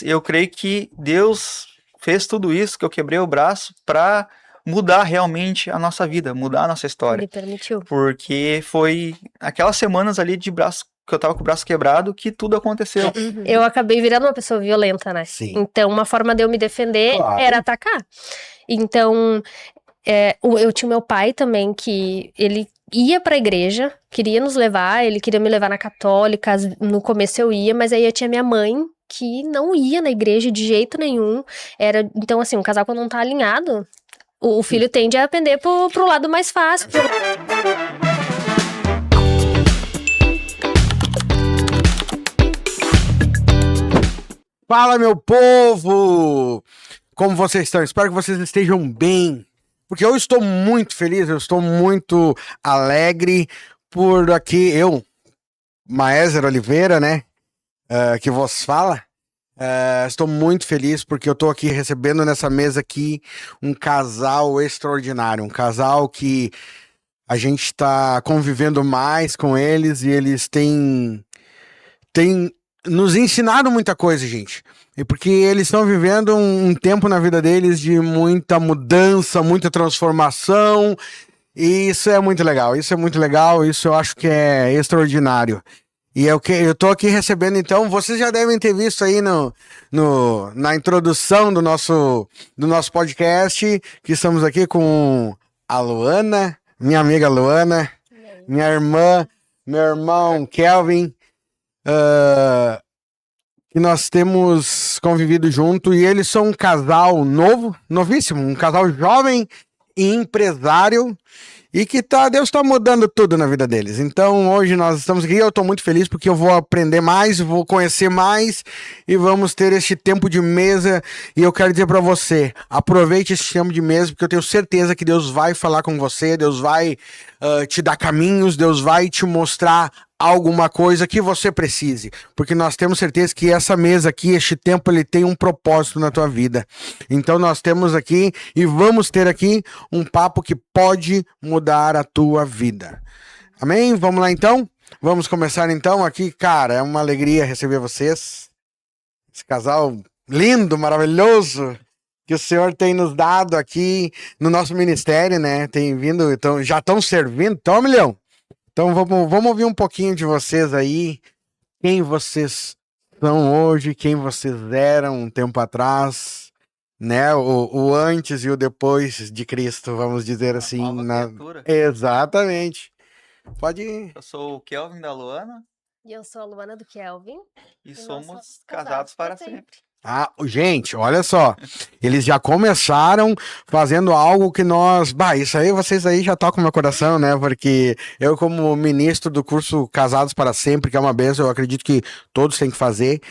Mas eu creio que Deus fez tudo isso, que eu quebrei o braço, para mudar realmente a nossa vida, mudar a nossa história. Ele permitiu. Porque foi aquelas semanas ali de braço, que eu tava com o braço quebrado, que tudo aconteceu. Eu acabei virando uma pessoa violenta, né? Sim. Então, uma forma de eu me defender Claro. era atacar. Então, eu tinha meu pai também, que ele ia pra igreja, queria nos levar, ele queria me levar na católica, no começo eu ia, mas aí eu tinha minha mãe, que não ia na igreja de jeito nenhum. Então, assim, um casal quando não tá alinhado, o filho tende a pender pro lado mais fácil. Fala, meu povo! Como vocês estão? Espero que vocês estejam bem. Porque eu estou muito feliz, eu estou muito alegre por aqui, Maézer Oliveira, né? Que vos fala. Estou muito feliz porque eu estou aqui recebendo nessa mesa aqui um casal extraordinário. Um casal que a gente está convivendo mais com eles e eles têm nos ensinaram muita coisa, gente. E porque eles estão vivendo um tempo na vida deles de muita mudança, muita transformação. E isso é muito legal. Isso é muito legal. Isso eu acho que é extraordinário. E eu tô aqui recebendo, então, vocês já devem ter visto aí na introdução do nosso podcast, que estamos aqui com a Luana, minha amiga Luana, minha irmã, meu irmão Kelvin, que nós temos convivido junto, e eles são um casal novíssimo, um casal jovem e empresário, e que Deus tá mudando tudo na vida deles. Então hoje nós estamos aqui, eu tô muito feliz porque eu vou aprender mais, vou conhecer mais e vamos ter este tempo de mesa. E eu quero dizer para você, aproveite esse tempo de mesa, porque eu tenho certeza que Deus vai falar com você, Deus vai te dar caminhos, Deus vai te mostrar alguma coisa que você precise, porque nós temos certeza que essa mesa aqui, este tempo, ele tem um propósito na tua vida. Então nós temos aqui e vamos ter aqui um papo que pode mudar a tua vida. Amém? Vamos lá então? Vamos começar então aqui, cara, é uma alegria receber vocês, esse casal lindo, maravilhoso, que o Senhor tem nos dado aqui no nosso ministério, né? Tem vindo, então, já estão servindo, Milhão? Então vamos ouvir um pouquinho de vocês aí, quem vocês são hoje, quem vocês eram um tempo atrás, né? O antes e o depois de Cristo, vamos dizer assim. Criatura. Exatamente. Pode ir. Eu sou o Kelvin da Luana. E eu sou a Luana do Kelvin. E somos casados para sempre. Gente, olha só, eles já começaram fazendo algo que isso aí, vocês aí já tocam meu coração, né, porque eu como ministro do curso Casados para Sempre, que é uma bênção, eu acredito que todos têm que fazer,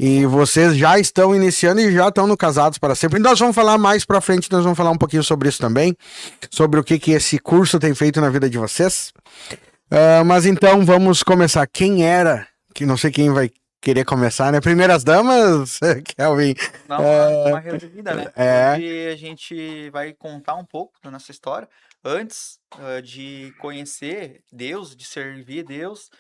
e vocês já estão iniciando e já estão no Casados para Sempre, e nós vamos falar mais pra frente, nós vamos falar um pouquinho sobre isso também, sobre o que esse curso tem feito na vida de vocês, mas então vamos começar. Quem era, que não sei quem vai querer começar, né? Primeiras damas, Kelvin. Não, uma resumida, né? Hoje a gente vai contar um pouco da nossa história antes de conhecer Deus, de servir Deus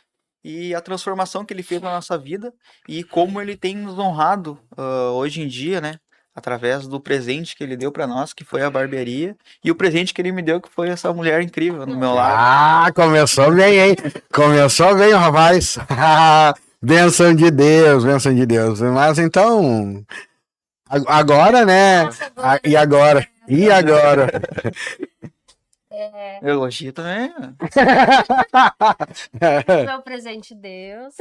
e a transformação que ele fez na nossa vida e como ele tem nos honrado hoje em dia, né? Através do presente que ele deu para nós, que foi a barbearia, e o presente que ele me deu, que foi essa mulher incrível no meu lado. Começou bem, hein? Começou bem, rapaz. Bênção de Deus, bênção de Deus. Mas então, agora, né? E agora? Elogio também. Meu presente de Deus.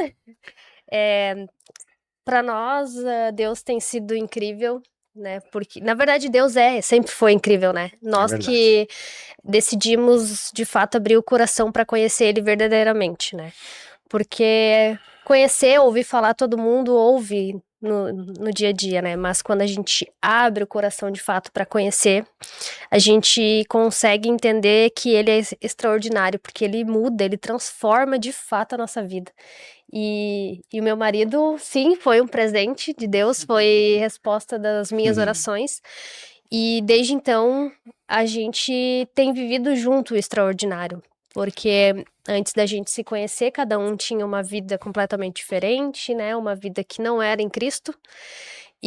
Para nós, Deus tem sido incrível, né? Porque, na verdade, Deus sempre foi incrível, né? Nós que decidimos, de fato, abrir o coração para conhecer Ele verdadeiramente, né? Porque conhecer, ouvir falar, todo mundo ouve no dia a dia, né? Mas quando a gente abre o coração de fato para conhecer, a gente consegue entender que ele é extraordinário, porque ele muda, ele transforma de fato a nossa vida. E o meu marido, sim, foi um presente de Deus, foi resposta das minhas orações. E desde então, a gente tem vivido junto o extraordinário. Porque antes da gente se conhecer, cada um tinha uma vida completamente diferente, né? Uma vida que não era em Cristo.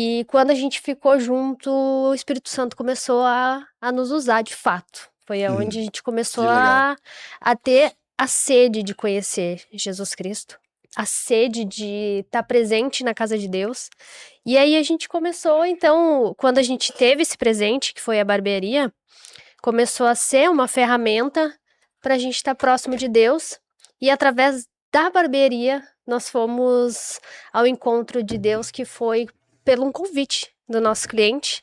E quando a gente ficou junto, o Espírito Santo começou a nos usar de fato. Foi onde a gente começou que legal. a ter a sede de conhecer Jesus Cristo, a sede de estar presente na casa de Deus. E aí a gente começou, então, quando a gente teve esse presente, que foi a barbearia, começou a ser uma ferramenta para a gente estar próximo de Deus. E através da barbearia, nós fomos ao encontro de Deus, que foi pelo um convite do nosso cliente,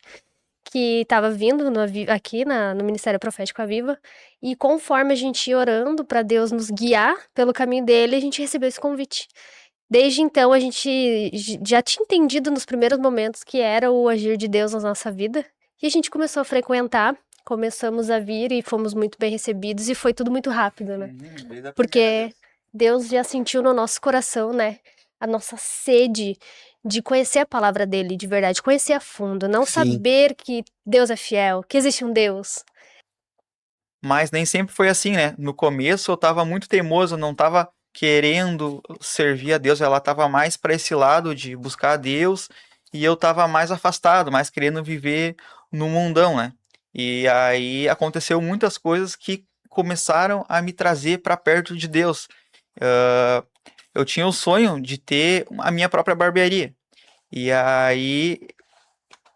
que estava vindo aqui no Ministério Profético Aviva, e conforme a gente ia orando para Deus nos guiar pelo caminho dele, a gente recebeu esse convite. Desde então, a gente já tinha entendido nos primeiros momentos que era o agir de Deus na nossa vida, e a gente começou a frequentar, começamos a vir e fomos muito bem recebidos, e foi tudo muito rápido, né? Desde a primeira Porque vez. Deus já sentiu no nosso coração, né, a nossa sede de conhecer a palavra dele de verdade, conhecer a fundo, não Sim. saber que Deus é fiel, que existe um Deus. Mas nem sempre foi assim, né? No começo eu tava muito teimoso, não tava querendo servir a Deus, ela tava mais para esse lado de buscar a Deus e eu tava mais afastado, mais querendo viver no mundão, né? E aí aconteceu muitas coisas que começaram a me trazer para perto de Deus. Ah, eu tinha o sonho de ter a minha própria barbearia. E aí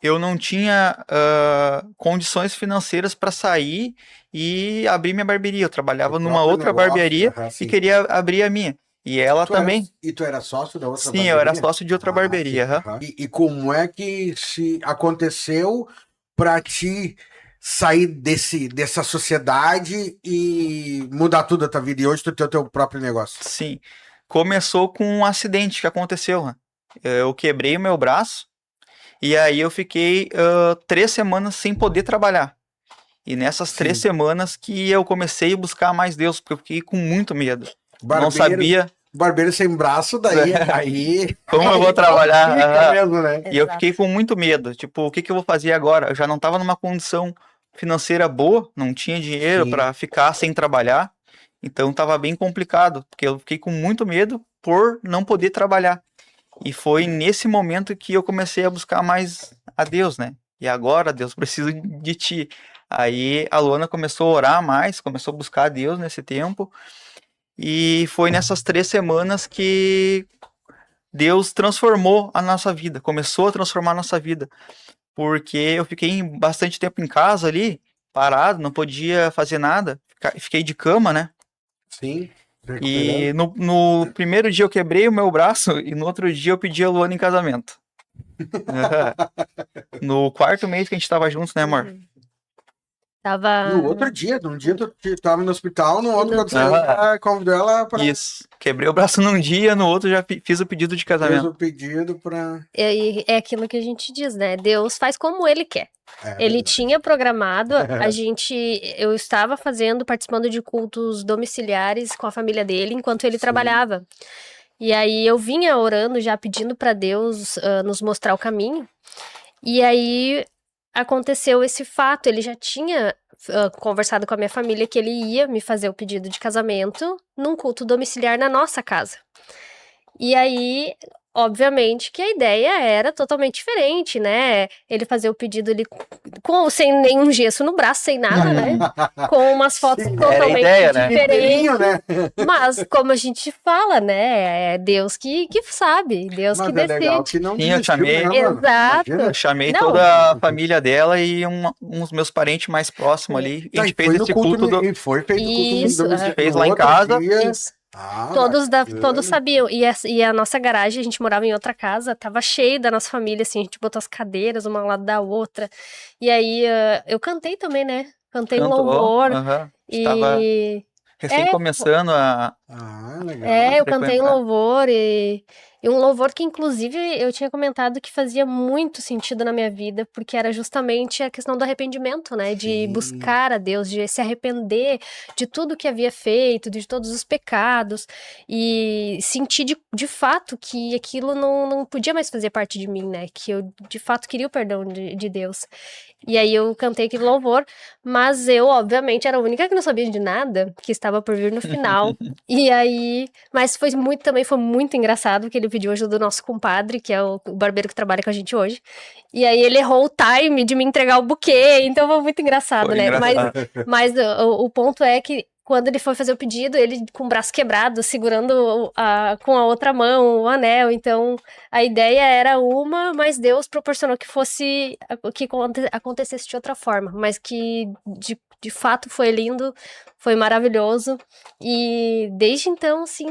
eu não tinha condições financeiras para sair e abrir minha barbearia. Eu trabalhava O numa próprio outra negócio, barbearia aham, e sim. queria abrir a minha. E ela também. E tu era sócio da outra Sim, eu era barbearia? sócio de outra barbearia. sim, Aham. aham. E como é que se aconteceu para ti sair dessa sociedade e mudar tudo a tua vida? E hoje tu tem o teu próprio negócio. Sim. Começou com um acidente que aconteceu, né? Eu quebrei o meu braço e aí eu fiquei 3 semanas sem poder trabalhar. E nessas 3 semanas que eu comecei a buscar mais Deus, porque eu fiquei com muito medo. Não sabia Barbeiro sem braço, daí aí como eu vou trabalhar. fica Aham. mesmo, né? E eu fiquei com muito medo. Tipo, o que que eu vou fazer agora? Eu já não estava numa condição financeira boa, não tinha dinheiro Sim. para ficar sem trabalhar. Então estava bem complicado, porque eu fiquei com muito medo por não poder trabalhar. E foi nesse momento que eu comecei a buscar mais a Deus, né? E agora, Deus, preciso de ti. Aí a Luana começou a orar mais, começou a buscar a Deus nesse tempo. E foi nessas 3 semanas que Deus transformou a nossa vida, começou a transformar a nossa vida. Porque eu fiquei bastante tempo em casa ali, parado, não podia fazer nada, fiquei de cama, né? Sim. E no primeiro dia eu quebrei o meu braço e no outro dia eu pedi a Luana em casamento. Aham. No quarto mês que a gente tava juntos, né, amor? Tava. No outro dia, num dia tu tava no hospital, no outro quando Aham. saiu, convidou ela para Isso. Quebrei o braço num dia, no outro já fiz o pedido de fez casamento. o pedido para É aquilo que a gente diz, né? Deus faz como ele quer. Ele verdade. tinha programado, eu estava participando de cultos domiciliares com a família dele enquanto ele Sim. trabalhava. E aí eu vinha orando, já pedindo para Deus nos mostrar o caminho. E aí aconteceu esse fato, ele já tinha conversado com a minha família que ele ia me fazer o pedido de casamento num culto domiciliar na nossa casa. E aí, obviamente, que a ideia era totalmente diferente, né? Ele fazer o pedido ali sem nenhum gesso no braço, sem nada, né? Com umas fotos Sim, era a totalmente ideia, né? diferentes. né? Mas, como a gente fala, né? É Deus que sabe, Deus Mas que é legal decide. que não Sim, eu desistiu, chamei. né, mano? Exato. Imagina. Eu chamei Não. toda a família dela e uns meus parentes mais próximos ali. E a Tá, e gente fez foi no esse culto, culto e foi feito o culto Isso, domiciliar. fez No lá em outro casa. dia- Isso. Ah, Todos bacana. sabiam. E a nossa garagem, a gente morava em outra casa, tava cheio da nossa família, assim, a gente botou as cadeiras uma ao lado da outra. E aí eu cantei também, né? Cantei um Cantou. louvor. Aham. Estava E. recém É, começando a Legal. eu cantei um frequentar. louvor e um louvor que, inclusive, eu tinha comentado que fazia muito sentido na minha vida, porque era justamente a questão do arrependimento, né? De Sim. buscar a Deus, de se arrepender de tudo que havia feito, de todos os pecados, e sentir de fato que aquilo não podia mais fazer parte de mim, né? Que eu, de fato, queria o perdão de Deus. E aí eu cantei aquele louvor, mas eu, obviamente, era a única que não sabia de nada, que estava por vir no final. E aí, mas também foi muito engraçado, que ele ele pediu ajuda do nosso compadre, que é o barbeiro que trabalha com a gente hoje. E aí ele errou o time de me entregar o buquê, então foi muito engraçado, Foi né? engraçado. Mas o ponto é que quando ele foi fazer o pedido, ele com o braço quebrado, segurando com a outra mão o anel. Então, a ideia era uma, mas Deus proporcionou que fosse, que acontecesse de outra forma. Mas que, de fato, foi lindo, foi maravilhoso. E desde então, assim,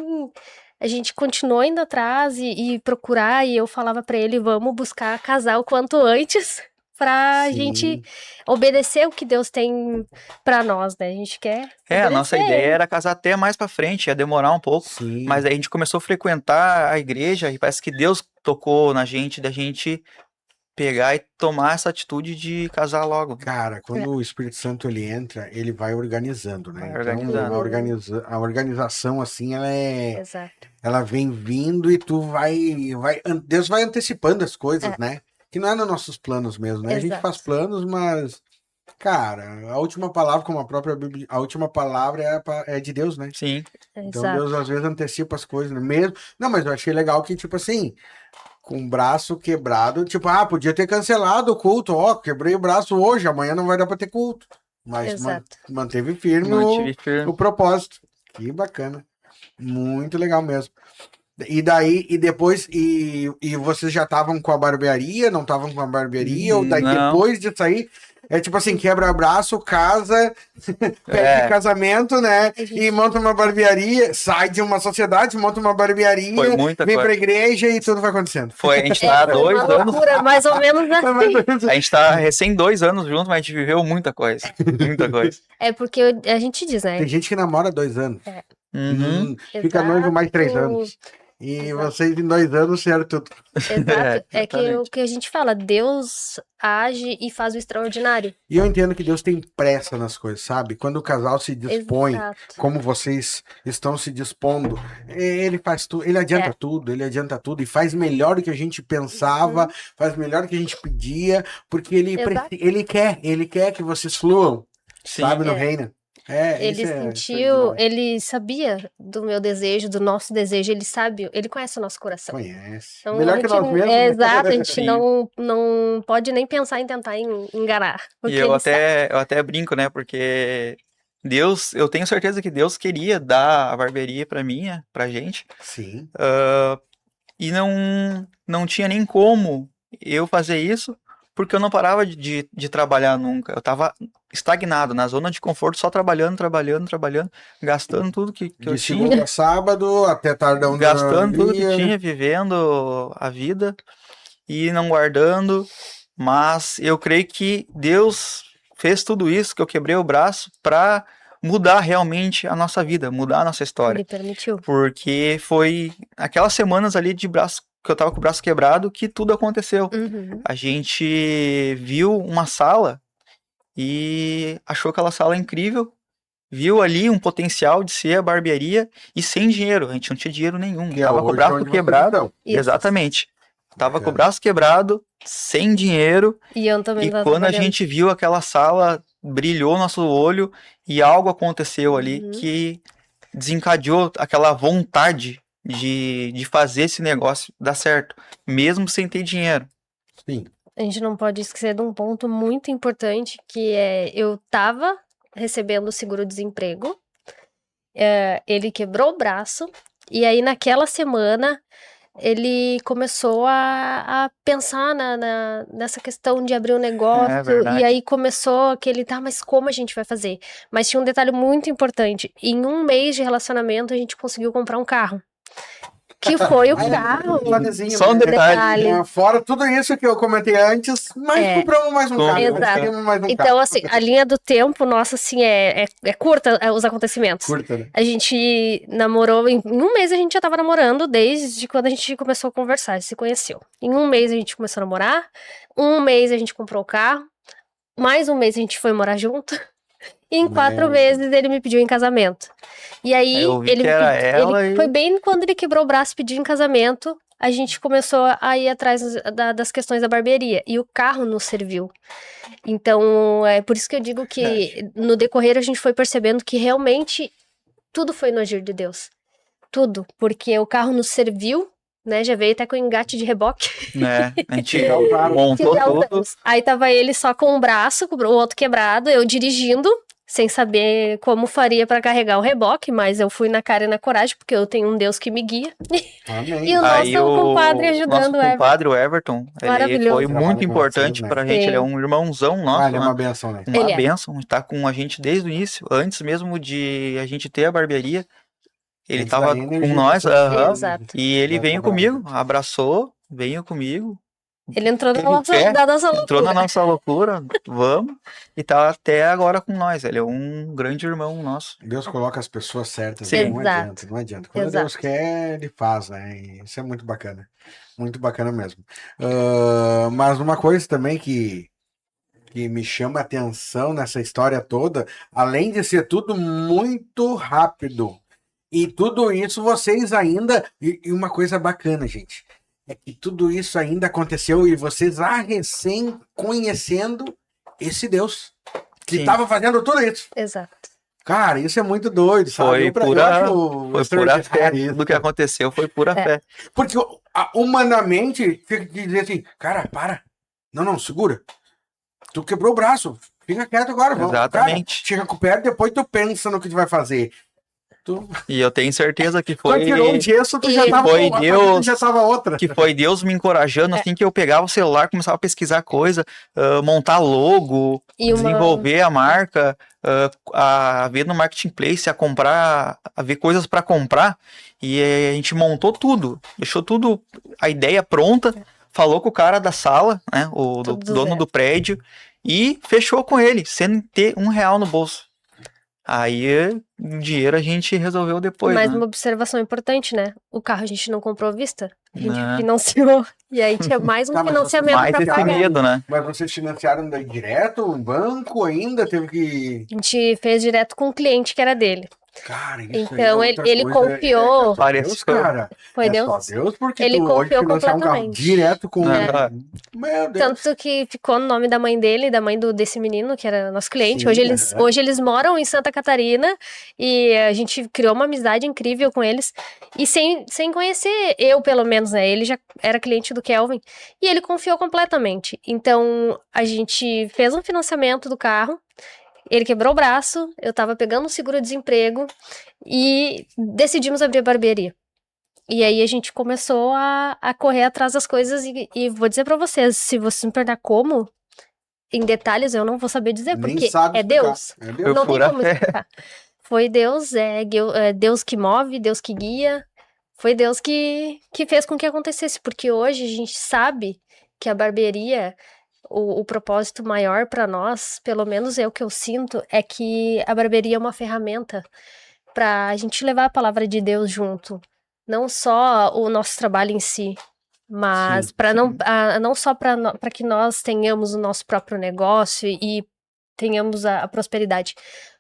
a gente continuou indo atrás e procurar. E eu falava pra ele, vamos buscar casar o quanto antes. Pra gente obedecer o que Deus tem pra nós, né? A gente quer A nossa obedecer ideia ele. era casar até mais pra frente, ia demorar um pouco, Sim. mas aí a gente começou a frequentar a igreja e parece que Deus tocou na gente, da gente pegar e tomar essa atitude de casar logo. Cara, quando o Espírito Santo ele entra, ele vai organizando, né? Vai Então, organizando. a organização, assim, Exato. ela vem vindo e Deus vai antecipando as coisas, É. né? Que não é nos nossos planos mesmo, né? A gente Exato. faz planos, mas, cara, a última palavra, como a própria Bíblia, a última palavra é de Deus, né? Sim. Então Exato. Deus às vezes antecipa as coisas, né? Mesmo. Não, mas eu achei legal que, tipo assim, com o braço quebrado, tipo, podia ter cancelado o culto, quebrei o braço hoje, amanhã não vai dar pra ter culto. Mas Exato. manteve firme Mantive firme. o propósito. Que bacana. Muito legal mesmo. E daí, e depois, e vocês já estavam com a barbearia, não estavam com a barbearia, ou daí Não. depois disso aí, é tipo assim, quebra braço, casa, pede casamento, né, e monta uma barbearia, sai de uma sociedade, monta uma barbearia, Foi muita vem coisa. pra igreja e tudo vai acontecendo. Foi, a gente tá há Foi 2 uma anos, loucura, mais ou menos assim. a gente tá recém 2 anos juntos, mas a gente viveu muita coisa. Muita coisa. É porque a gente diz, né? Tem gente que namora 2 anos, Uhum. fica noivo mais 3 anos. E vocês em 2 anos fizeram tudo. Exato. É que exatamente. o que a gente fala, Deus age e faz o extraordinário. E eu entendo que Deus tem pressa nas coisas, sabe? Quando o casal se dispõe, Exato. como vocês estão se dispondo, ele faz tudo, ele adianta tudo e faz melhor do que a gente pensava, faz melhor do que a gente pedia, porque Exato. ele quer que vocês fluam, Sim. sabe, no reino. Ele isso sentiu, demais. ele sabia do meu desejo, do nosso desejo, ele sabe, ele conhece o nosso coração. Conhece. Então, Melhor a que gente nós mesmos. É né? exato, a gente Sim. não pode nem pensar em tentar enganar. E Porque eu ele sabe. até brinco, né? Porque Deus, eu tenho certeza que Deus queria dar a barbearia pra gente. Sim. E não tinha nem como eu fazer isso, porque eu não parava de trabalhar nunca. Eu tava estagnado na zona de conforto, só trabalhando, gastando tudo que eu De tinha. segunda a sábado, até tardão do Gastando tudo que dia. tinha, vivendo a vida e não guardando. Mas eu creio que Deus fez tudo isso, que eu quebrei o braço, para mudar realmente a nossa vida, mudar a nossa história. Ele permitiu. Porque foi aquelas semanas ali de braço, que eu tava com o braço quebrado, que tudo aconteceu. Uhum. A gente viu uma sala e achou aquela sala incrível. Viu ali um potencial de ser a barbearia e sem dinheiro. A gente não tinha dinheiro nenhum. Que é Tava com o hoje braço onde vocês quebrado. estão. Isso. Exatamente. Tava com o Bacana. braço quebrado, sem dinheiro. E eu também E tava quando a trabalhando. gente viu aquela sala, brilhou nosso olho e algo aconteceu ali Uhum. que desencadeou aquela vontade de fazer esse negócio dar certo, mesmo sem ter dinheiro. Sim. A gente não pode esquecer de um ponto muito importante, que é, eu tava recebendo o seguro-desemprego, ele quebrou o braço, e aí naquela semana ele começou a pensar nessa questão de abrir um negócio, verdade. e aí começou aquele, mas como a gente vai fazer? Mas tinha um detalhe muito importante, em 1 mês de relacionamento a gente conseguiu comprar um carro. Que foi o carro. Só um detalhe. Fora tudo isso que eu comentei antes, mas compramos mais um carro. Exato. Compramos mais um Então, carro. assim, a linha do tempo, nossa, assim, é curta os acontecimentos. Curta, né? A gente namorou, em 1 mês a gente já tava namorando, desde quando a gente começou a conversar, a gente se conheceu. Em 1 mês a gente começou a namorar, 1 mês a gente comprou o carro, mais 1 mês a gente foi morar junto, e em 4 meses ele me pediu em casamento. E aí, Eu vi que era ela e... foi bem quando ele quebrou o braço e pediu em casamento, a gente começou a ir atrás das questões da barbearia. E o carro nos serviu. Então, é por isso que eu digo que no decorrer a gente foi percebendo que realmente tudo foi no agir de Deus. Tudo. Porque o carro nos serviu, né? Já veio até com engate de reboque. Né? A gente Já usaram. montou Já tudo. usamos. Aí tava ele só com um braço, com o outro quebrado, eu dirigindo, sem saber como faria pra carregar o reboque, mas eu fui na cara e na coragem, porque eu tenho um Deus que me guia. Amém. E o Aí nosso compadre nosso ajudando o Everton. compadre, o Everton, ele Maravilhoso. foi Trabalha muito com importante vocês, né? pra gente. Sim. Ele é um irmãozão Ah, nosso, ele é né? uma benção, né? Uma Ele é. bênção, tá com a gente desde o início, antes mesmo de a gente ter a barbearia. Ele Antes da tava com energia nós, que vocês aham, Exato. e ele já veio trabalharam. comigo, abraçou, veio comigo, Ele entrou na teve nossa, fé, na nossa entrou na loucura. nossa loucura, vamos, e tá até agora com nós. Ele é um grande irmão nosso. Deus coloca as pessoas certas, Sim. né? Não Exato. adianta, não adianta. Quando Exato. Deus quer, ele faz, né? E isso é muito bacana mesmo. Mas uma coisa também que me chama a atenção nessa história toda, além de ser tudo muito rápido, e tudo isso vocês ainda. E uma coisa bacana, gente, é que tudo isso ainda aconteceu e vocês recém conhecendo esse Deus que Sim. estava fazendo tudo isso. Exato. Cara, isso é muito doido, sabe? Foi Eu pura, acho foi pura fé, extraordinário isso. tudo que aconteceu foi pura É. fé. Porque humanamente fica de dizer assim, cara, para. Não, segura. Tu quebrou o braço. Fica quieto agora. Vamos. Exatamente. Cara, chega perto, depois tu pensa no que tu vai fazer. Tu E eu tenho certeza que quando tirou um gesso, tu já E tava foi com- Deus já tava outra. que foi Deus me encorajando, assim que eu pegava o celular, começava a pesquisar coisa, montar logo, E uma- desenvolver a marca, a ver no Marketplace, a ver coisas para comprar, e a gente montou tudo, deixou tudo, a ideia pronta, falou com o cara da sala, né, o Tudo do dono zero. do prédio, e fechou com ele, sem ter R$1 no bolso. Aí o dinheiro a gente resolveu depois, Mais né? uma observação importante, né? O carro a gente não comprou à vista, a gente Né? financiou. E aí tinha mais um Tá, mas financiamento Mais pra esse pagar. medo, né? Mas vocês financiaram daí direto? Um banco ainda teve que. A gente fez direto com o cliente que era dele. Cara, isso aí Então, é outra ele coisa, confiou. Deus, Pareceu. cara. Foi É Deus. só Deus, porque Ele tu hoje confiou financiar um carro completamente. direto com. É. Meu Deus. Tanto que ficou no nome da mãe dele, da mãe desse menino, que era nosso cliente. Sim, Hoje eles moram em Santa Catarina e a gente criou uma amizade incrível com eles. E sem conhecer, eu pelo menos, né? Ele já era cliente do Kelvin e ele confiou completamente. Então a gente fez um financiamento do carro. Ele quebrou o braço, eu tava pegando um seguro-desemprego e decidimos abrir a barbearia. E aí a gente começou a correr atrás das coisas e vou dizer pra vocês, se você me perguntar como, em detalhes eu não vou saber dizer, Nem porque sabe é explicar. Deus. É Deus. Eu Não tem pura como fé. explicar. Foi Deus, é Deus que move, Deus que guia. Foi Deus que fez com que acontecesse, porque hoje a gente sabe que a barbearia, o propósito maior pra nós, pelo menos é o que eu sinto, é que a barbearia é uma ferramenta pra gente levar a palavra de Deus junto. Não só o nosso trabalho em si, mas Sim, para não só para que nós tenhamos o nosso próprio negócio e tenhamos a prosperidade,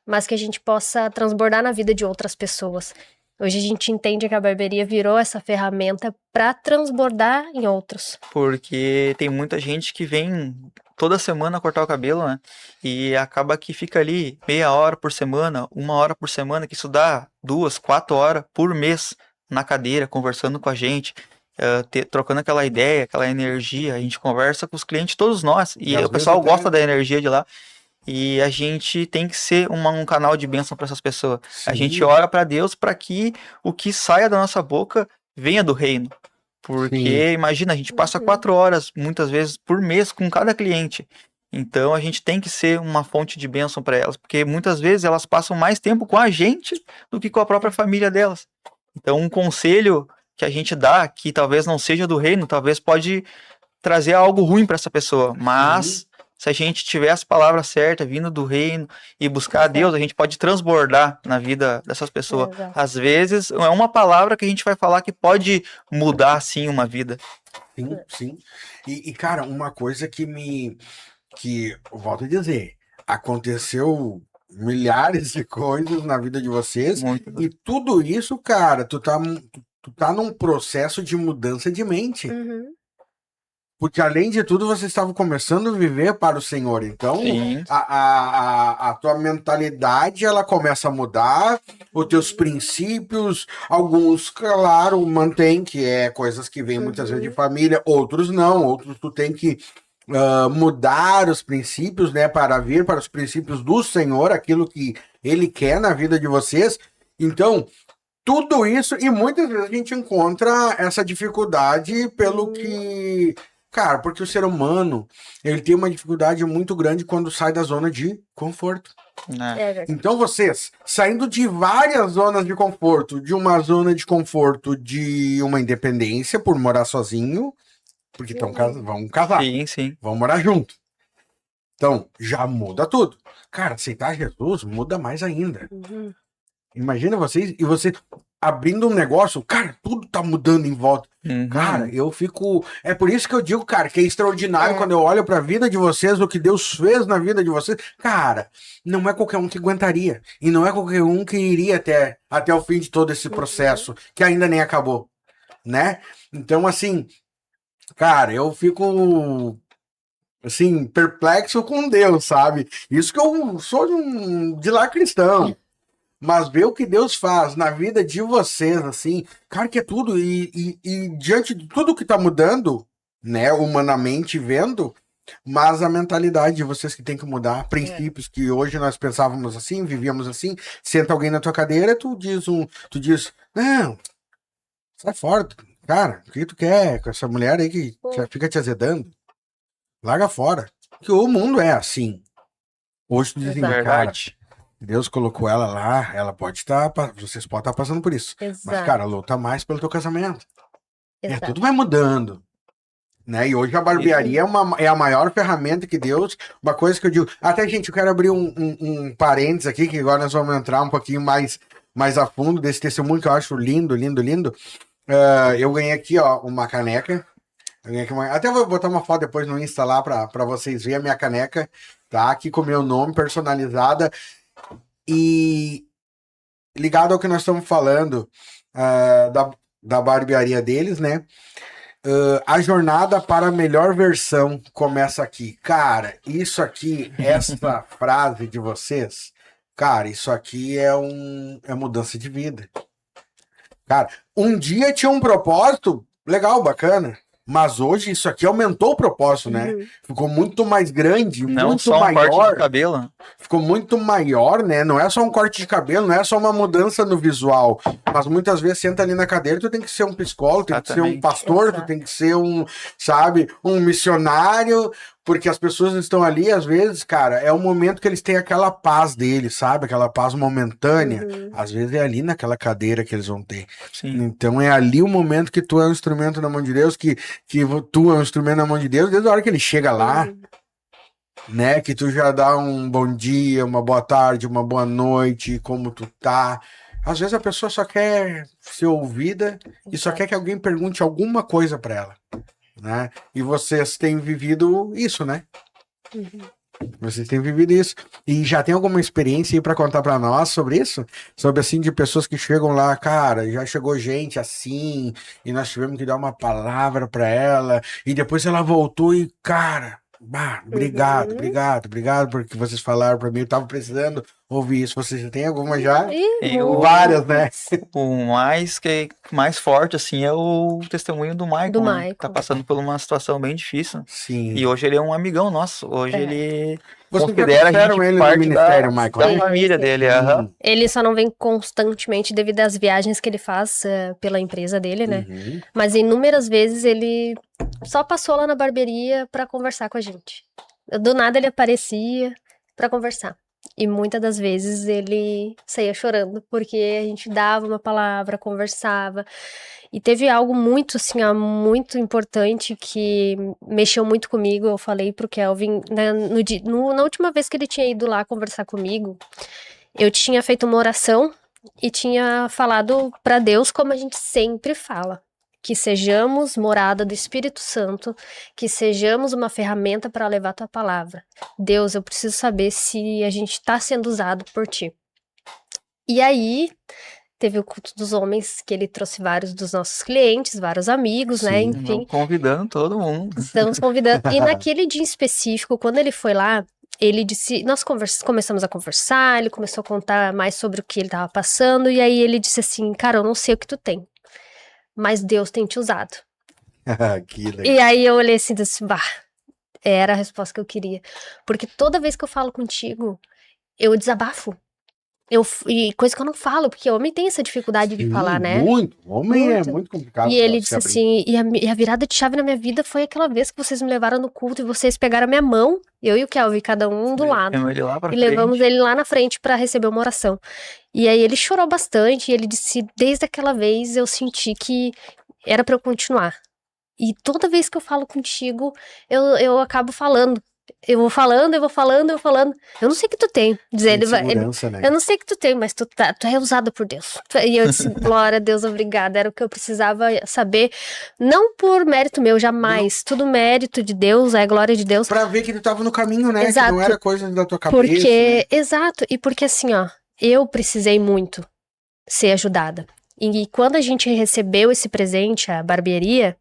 mas que a gente possa transbordar na vida de outras pessoas. Hoje a gente entende que a barbearia virou essa ferramenta para transbordar em outros. Porque tem muita gente que vem toda semana cortar o cabelo, né? E acaba que fica ali meia hora por semana, 1 hora por semana, que isso dá 2, 4 horas por mês na cadeira, conversando com a gente, trocando aquela ideia, aquela energia. A gente conversa com os clientes, todos nós, e às o pessoal vezes até- gosta da energia de lá. E a gente tem que ser um canal de bênção para essas pessoas. A Sim. gente ora para Deus para que o que saia da nossa boca venha do reino. Porque, Sim. imagina, a gente passa 4 horas, muitas vezes, por mês com cada cliente. Então, a gente tem que ser uma fonte de bênção para elas. Porque, muitas vezes, elas passam mais tempo com a gente do que com a própria família delas. Então, um conselho que a gente dá, que talvez não seja do reino, talvez pode trazer algo ruim para essa pessoa. Mas, se a gente tiver as palavras certas, vindo do reino e buscar a Deus, a gente pode transbordar na vida dessas pessoas. Exato. Às vezes, é uma palavra que a gente vai falar que pode mudar, sim, uma vida. Sim. E, cara, uma coisa que eu volto a dizer, aconteceu milhares de coisas na vida de vocês, Muito. e tudo isso, cara, tu tá num processo de mudança de mente. Uhum. Porque além de tudo, você estava começando a viver para o Senhor. Então, Sim. a tua mentalidade, ela começa a mudar, os teus princípios, alguns, claro, mantém, que é coisas que vêm muitas vezes de família, outros não, outros tu tem que mudar os princípios, né, para vir para os princípios do Senhor, aquilo que Ele quer na vida de vocês. Então, tudo isso, e muitas vezes a gente encontra essa dificuldade pelo que... Cara, porque o ser humano, ele tem uma dificuldade muito grande quando sai da zona de conforto. Então vocês, saindo de várias zonas de conforto, de uma zona de conforto de uma independência por morar sozinho, porque vão casar, Sim. vão morar junto. Então, já muda tudo. Cara, aceitar Jesus muda mais ainda. Imagina vocês, e você abrindo um negócio, cara, tudo tá mudando em volta. Cara, eu fico... É por isso que eu digo, cara, que é extraordinário quando eu olho pra vida de vocês, o que Deus fez na vida de vocês. Cara, não é qualquer um que aguentaria. E não é qualquer um que iria até o fim de todo esse processo, que ainda nem acabou, né? Então, assim, cara, eu fico... assim, perplexo com Deus, sabe? Isso que eu sou de lá cristão. Mas ver o que Deus faz na vida de vocês, assim, cara, que é tudo. E diante de tudo que tá mudando, né, humanamente vendo, mas a mentalidade de vocês que tem que mudar, princípios que hoje nós pensávamos assim, vivíamos assim, senta alguém na tua cadeira, tu diz, não, sai fora, cara, o que tu quer com essa mulher aí que fica te azedando? Larga fora. Que o mundo é assim. Hoje tu dizem, cara, Deus colocou ela lá, ela pode estar, vocês podem estar passando por isso. Mas, cara, luta mais pelo teu casamento. Tudo vai mudando. Né? E hoje a barbearia é a maior ferramenta que Deus... Uma coisa que eu digo... Até, gente, eu quero abrir um parênteses aqui, que agora nós vamos entrar um pouquinho mais a fundo desse testemunho que eu acho lindo, lindo, lindo. Eu ganhei aqui, ó, uma caneca. Até vou botar uma foto depois no Insta lá pra vocês verem a minha caneca, tá? Aqui com o meu nome, personalizada. E ligado ao que nós estamos falando da barbearia deles, né? A jornada para a melhor versão começa aqui. Cara, isso aqui, essa frase de vocês, cara, isso aqui é mudança de vida. Cara, um dia tinha um propósito, legal, bacana. Mas hoje isso aqui aumentou o propósito, né? Ficou muito mais grande, não muito só maior. Corte de cabelo. Ficou muito maior, né? Não é só um corte de cabelo, não é só uma mudança no visual. Mas muitas vezes senta ali na cadeira, tu tem que ser um psicólogo, tem que ser um pastor, tu tem que ser um missionário, porque as pessoas estão ali, às vezes, cara, é o momento que eles têm aquela paz deles, sabe? Aquela paz momentânea. Às vezes é ali naquela cadeira que eles vão ter. Sim. Então é ali o momento que tu é um instrumento na mão de Deus, que tu é um instrumento na mão de Deus, desde a hora que ele chega lá, né? Que tu já dá um bom dia, uma boa tarde, uma boa noite, como tu tá. Às vezes a pessoa só quer ser ouvida e só quer que alguém pergunte alguma coisa pra ela, né? E vocês têm vivido isso, né? Vocês têm vivido isso. E já tem alguma experiência aí pra contar pra nós sobre isso? Sobre, assim, de pessoas que chegam lá, cara, já chegou gente assim, e nós tivemos que dar uma palavra pra ela, e depois ela voltou e, cara... obrigado porque vocês falaram pra mim, eu tava precisando ouvir isso. Vocês já tem alguma já? Várias, né? O mais forte, assim, é o testemunho do Michael, né? Tá passando por uma situação bem difícil. Sim. E hoje ele é um amigão nosso. Hoje ele Vocês considera a gente ele parte no ministério, da Michael? família dele. Ele só não vem constantemente devido às viagens que ele faz pela empresa dele, né? Mas inúmeras vezes ele só passou lá na barbearia pra conversar com a gente. Do nada ele aparecia pra conversar. E muitas das vezes ele saía chorando, porque a gente dava uma palavra, conversava. E teve algo muito, assim, muito importante que mexeu muito comigo. Eu falei pro Kelvin, na última vez que ele tinha ido lá conversar comigo, eu tinha feito uma oração e tinha falado pra Deus como a gente sempre fala. Que sejamos morada do Espírito Santo, que sejamos uma ferramenta para levar a tua palavra. Deus, eu preciso saber se a gente está sendo usado por ti. E aí, teve o culto dos homens, que ele trouxe vários dos nossos clientes, vários amigos, né? Sim. Enfim, Vamos convidando todo mundo. estamos convidando. E naquele dia em específico, quando ele foi lá, ele disse, nós começamos a conversar, ele começou a contar mais sobre o que ele tava passando, e aí ele disse assim, cara, eu não sei o que tu tem, mas Deus tem te usado. Que legal. E aí eu olhei assim, disse, bah, era a resposta que eu queria. Porque toda vez que eu falo contigo, eu desabafo. E coisa que eu não falo, porque homem tem essa dificuldade de Sim, falar, né? muito. Homem Muito. é muito complicado. E ele pra disse se abrir. assim, e a virada de chave na minha vida foi aquela vez que vocês me levaram no culto e vocês pegaram a minha mão, eu e o Kelvin, cada um do lado. Levamos ele lá pra E frente. levamos ele lá na frente pra receber uma oração. E aí ele chorou bastante, e ele disse, desde aquela vez eu senti que era pra eu continuar. E toda vez que eu falo contigo, eu acabo falando. Eu vou falando. Eu não sei o que tu tem. Dizer, Tem segurança, né? eu não sei o que tu tem, mas tu é usado por Deus. E eu disse, glória a Deus, obrigada. Era o que eu precisava saber. Não por mérito meu, jamais. Tudo mérito de Deus, é glória de Deus. Pra ver que tu tava no caminho, né? Exato. Que não era coisa da tua cabeça. Porque, né? exato, e porque assim, ó, eu precisei muito ser ajudada. E quando a gente recebeu esse presente, a barbearia,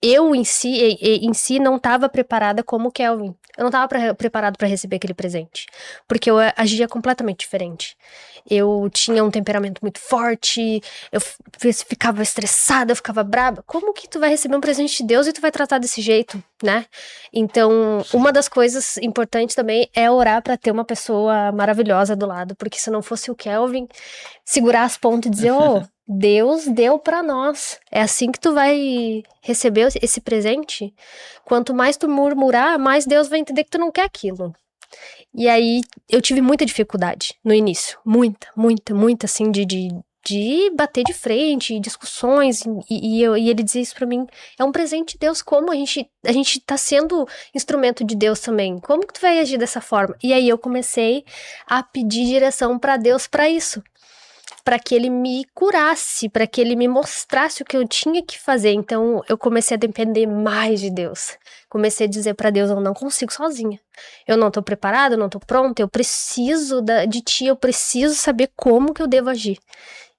eu em si não estava preparada como o Kelvin. Eu não estava preparado para receber aquele presente, porque eu agia completamente diferente. Eu tinha um temperamento muito forte, eu ficava estressada, eu ficava brava. Como que tu vai receber um presente de Deus e tu vai tratar desse jeito, né? Então, uma das coisas importantes também é orar para ter uma pessoa maravilhosa do lado, porque se não fosse o Kelvin, segurar as pontas e dizer, oh, Deus deu para nós. É assim que tu vai receber esse presente. Quanto mais tu murmurar, mais Deus vai entender que tu não quer aquilo. E aí eu tive muita dificuldade no início. Muita, assim, de bater de frente, discussões. E ele dizia isso pra mim. É um presente de Deus, como a gente tá sendo instrumento de Deus também. Como que tu vai agir dessa forma? E aí eu comecei a pedir direção pra Deus pra isso. Para que ele me curasse, para que ele me mostrasse o que eu tinha que fazer. Então eu comecei a depender mais de Deus. Comecei a dizer para Deus, eu não consigo sozinha. Eu não tô preparada, eu não tô pronta, eu preciso de ti, eu preciso saber como que eu devo agir.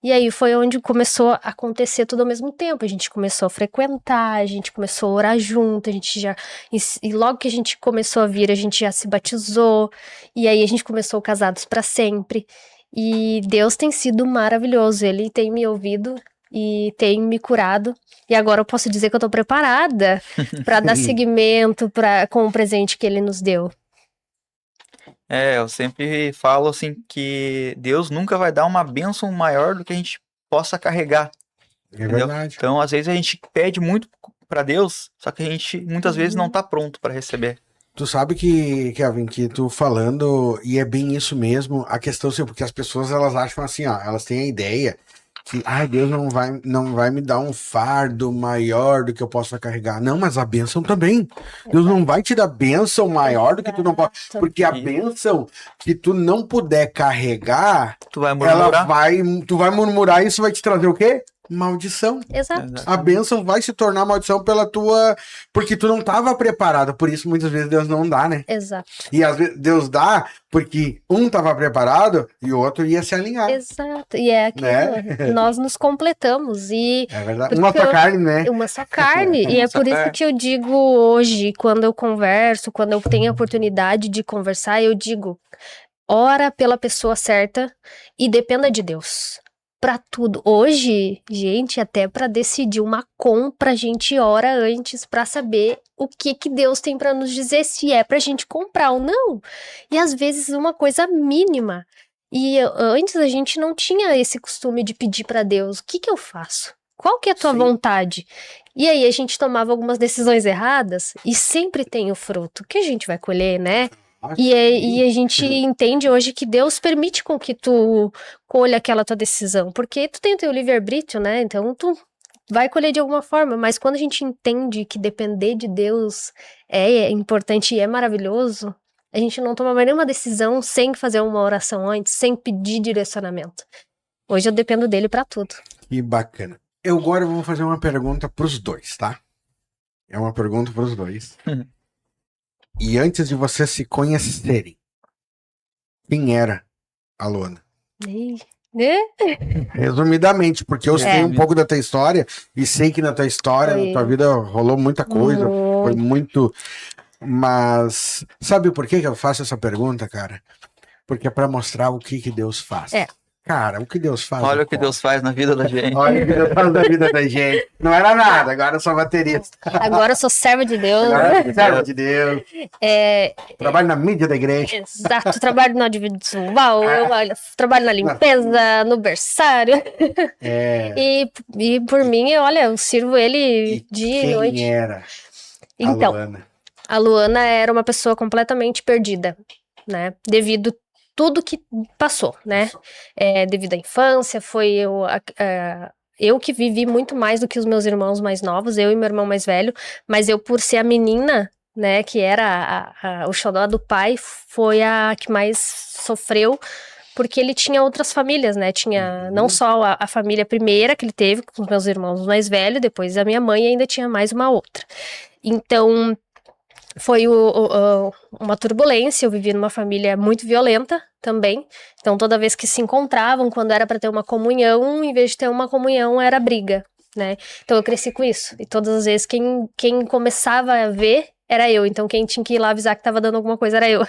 E aí foi onde começou a acontecer tudo ao mesmo tempo. A gente começou a frequentar, a gente começou a orar junto, a gente já. E logo que a gente começou a vir, a gente já se batizou. E aí a gente começou casados para sempre. E Deus tem sido maravilhoso, Ele tem me ouvido e tem me curado. E agora eu posso dizer que eu tô preparada para dar seguimento com o presente que Ele nos deu. Eu sempre falo assim que Deus nunca vai dar uma bênção maior do que a gente possa carregar. É Entendeu? verdade. Então, às vezes a gente pede muito pra Deus, só que a gente muitas vezes não tá pronto pra receber. Tu sabe que, Kevin, que tu falando, e é bem isso mesmo, a questão, assim, porque as pessoas, elas acham assim, ó, elas têm a ideia que, Deus não vai me dar um fardo maior do que eu possa carregar. Não, mas a bênção também. Deus não vai te dar bênção maior do que tu não pode, porque a bênção que tu não puder carregar, Tu vai murmurar. tu vai murmurar e isso vai te trazer o quê? Maldição. Exato. A bênção vai se tornar maldição porque tu não estava preparado, por isso muitas vezes Deus não dá, né? Exato. E às vezes Deus dá porque um estava preparado e o outro ia se alinhar. Exato. E é aquilo, Né? nós nos completamos e É verdade. Uma só carne, né? uma só carne. E é por isso que eu digo hoje, quando eu converso, quando eu tenho a oportunidade de conversar, eu digo, ora pela pessoa certa e dependa de Deus. Pra tudo. Hoje, gente, até pra decidir uma compra, a gente ora antes pra saber o que Deus tem pra nos dizer, se é pra gente comprar ou não. E às vezes uma coisa mínima. E antes a gente não tinha esse costume de pedir pra Deus, o que eu faço? Qual que é a tua vontade? E aí a gente tomava algumas decisões erradas e sempre tem o fruto que a gente vai colher, né? E a gente entende hoje que Deus permite com que tu colha aquela tua decisão, porque tu tem o teu livre-arbítrio, né? Então tu vai colher de alguma forma, mas quando a gente entende que depender de Deus é importante e é maravilhoso, a gente não toma mais nenhuma decisão sem fazer uma oração antes, sem pedir direcionamento. Hoje eu dependo dele pra tudo. Que bacana. Eu agora vou fazer uma pergunta pros dois, tá? É uma pergunta pros dois. E antes de vocês se conhecerem, quem era a Luana? Resumidamente, porque eu sei um pouco da tua história e sei que na tua história, na tua vida rolou muita coisa, foi muito. Mas sabe por que eu faço essa pergunta, cara? Porque é pra mostrar o que Deus faz. Cara, o que Deus faz. Olha o que Deus faz na vida da gente. Olha o que Deus faz na vida da gente. Não era nada, agora eu sou baterista. Agora eu sou serva de Deus. Agora eu sou serva de Deus. Trabalho na mídia da igreja. Exato, trabalho no audiovisual, eu trabalho na limpeza, no berçário. E por mim, olha, eu sirvo ele dia e noite. Quem era Então, Luana? A Luana era uma pessoa completamente perdida, né? Devido tudo que passou, né? Devido à infância, foi eu que vivi muito mais do que os meus irmãos mais novos, eu e meu irmão mais velho, mas eu, por ser a menina, né, que era o xodó do pai, foi a que mais sofreu, porque ele tinha outras famílias, né? Tinha não só a família primeira que ele teve com os meus irmãos mais velhos, depois a minha mãe, e ainda tinha mais uma outra. Então, foi uma turbulência. Eu vivi numa família muito violenta também. Então, toda vez que se encontravam, quando era para ter uma comunhão, em vez de ter uma comunhão, era briga, né? Então, eu cresci com isso. E todas as vezes, quem começava a ver era eu. Então, quem tinha que ir lá avisar que tava dando alguma coisa era eu.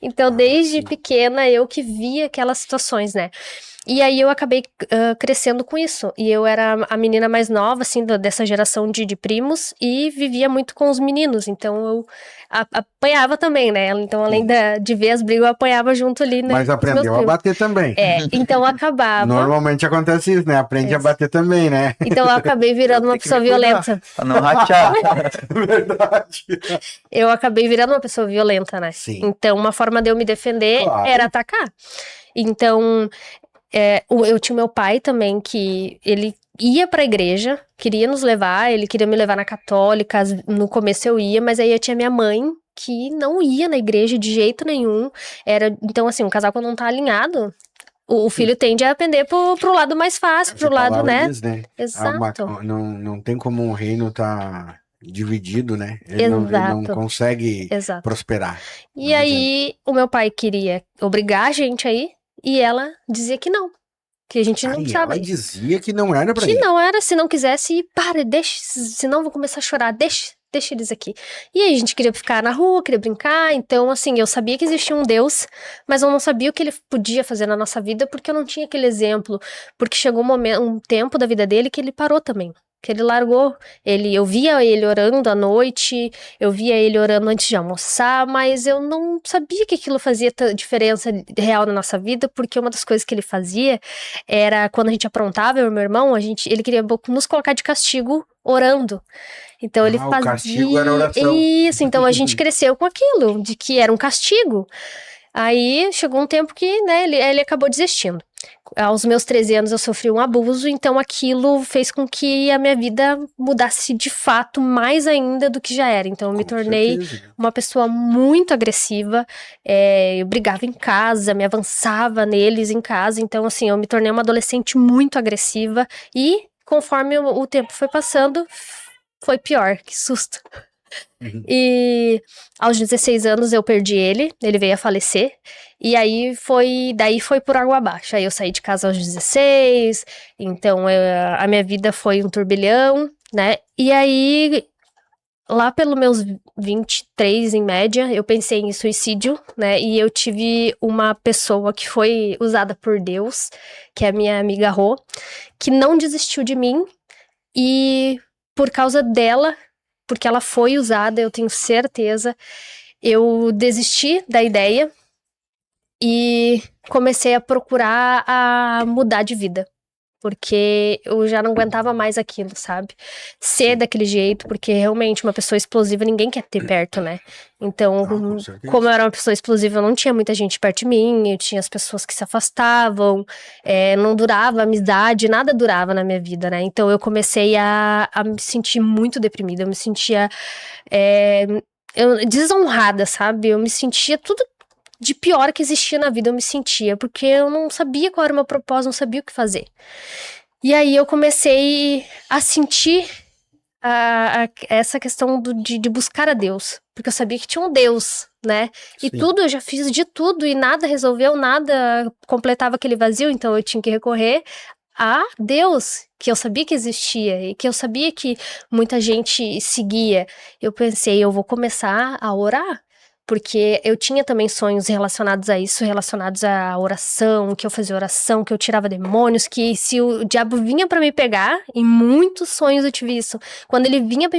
Então, desde pequena, eu que via aquelas situações, né? E aí eu acabei crescendo com isso. E eu era a menina mais nova, assim, dessa geração de primos, e vivia muito com os meninos. Então eu apanhava também, né? Então, além de ver as brigas, eu apanhava junto ali, né? Mas aprendeu a bater também. Então acabava. Normalmente acontece isso, né? Aprende a bater também, né? Então eu acabei virando uma pessoa violenta. Pra não rachar. Verdade. Eu acabei virando uma pessoa violenta, né? Sim. Então, uma forma de eu me defender era atacar. Então, eu tinha meu pai também, que ele ia pra igreja, queria nos levar, ele queria me levar na católica, no começo eu ia, mas aí eu tinha minha mãe, que não ia na igreja de jeito nenhum. Então, assim, um casal quando não tá alinhado, o filho tende a pender pro lado mais fácil, pro lado, né? Diz, né? Exato. Não tem como um reino tá dividido, né? Ele não consegue prosperar. E aí, o meu pai queria obrigar a gente a ir, e ela dizia que não. Que a gente não precisava. Ela dizia que não era pra ir. Que não era, se não quisesse, deixa, senão eu vou começar a chorar, deixa eles aqui. E aí a gente queria ficar na rua, queria brincar, então assim, eu sabia que existia um Deus, mas eu não sabia o que ele podia fazer na nossa vida, porque eu não tinha aquele exemplo, porque chegou um tempo da vida dele que ele parou também. Que ele largou, eu via ele orando à noite, eu via ele orando antes de almoçar, mas eu não sabia que aquilo fazia diferença real na nossa vida, porque uma das coisas que ele fazia era, quando a gente aprontava, eu e meu irmão, ele queria nos colocar de castigo orando. Então ele fazia... O castigo era oração. Isso, então a gente cresceu com aquilo, de que era um castigo. Aí chegou um tempo que, né, ele acabou desistindo. Aos meus 13 anos eu sofri um abuso, então aquilo fez com que a minha vida mudasse de fato mais ainda do que já era. Então eu me tornei uma pessoa muito agressiva, eu brigava em casa, me avançava neles em casa, então assim, eu me tornei uma adolescente muito agressiva e conforme o tempo foi passando, foi pior, que susto. E aos 16 anos eu perdi ele veio a falecer, e aí daí foi por água abaixo. Aí eu saí de casa aos 16, então a minha vida foi um turbilhão, né? E aí, lá pelos meus 23 em média, eu pensei em suicídio, né? E eu tive uma pessoa que foi usada por Deus, que é a minha amiga Rô, que não desistiu de mim, e por causa dela, porque ela foi usada, eu tenho certeza, eu desisti da ideia e comecei a procurar a mudar de vida. Porque eu já não aguentava mais aquilo, sabe? Ser daquele jeito, porque realmente uma pessoa explosiva ninguém quer ter perto, né? Então, como eu era uma pessoa explosiva, eu não tinha muita gente perto de mim, eu tinha as pessoas que se afastavam, não durava a amizade, nada durava na minha vida, né? Então eu comecei a me sentir muito deprimida, eu me sentia desonrada, sabe? Eu me sentia tudo de pior que existia na vida, eu me sentia, porque eu não sabia qual era o meu propósito, não sabia o que fazer. E aí eu comecei a sentir essa questão de buscar a Deus. Porque eu sabia que tinha um Deus, né? E Sim. tudo, eu já fiz de tudo e nada resolveu, nada completava aquele vazio, então eu tinha que recorrer a Deus, que eu sabia que existia e que eu sabia que muita gente seguia. Eu pensei, eu vou começar a orar. Porque eu tinha também sonhos relacionados a isso, relacionados à oração, que eu fazia oração, que eu tirava demônios, que se o diabo vinha pra me pegar, em muitos sonhos eu tive isso. Quando ele vinha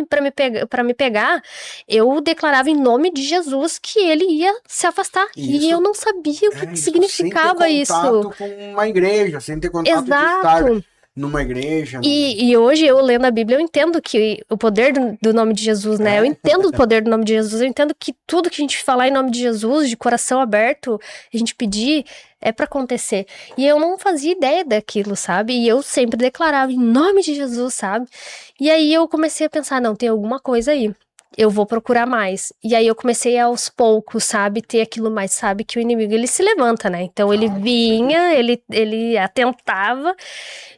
pra me pegar, eu declarava em nome de Jesus que ele ia se afastar. E eu não sabia o que Isso sem ter significava isso. contato com uma igreja, sem ter contato de estar Exato. numa igreja. E hoje eu lendo a Bíblia, eu entendo que o poder do nome de Jesus, né? Eu entendo o poder do nome de Jesus, eu entendo que tudo que a gente falar em nome de Jesus, de coração aberto, a gente pedir, é pra acontecer. E eu não fazia ideia daquilo, sabe? E eu sempre declarava em nome de Jesus, sabe? E aí eu comecei a pensar, não, tem alguma coisa aí. Eu vou procurar mais. E aí eu comecei aos poucos, sabe, ter aquilo mais, sabe, que o inimigo ele se levanta, né? Então ele vinha, ele atentava,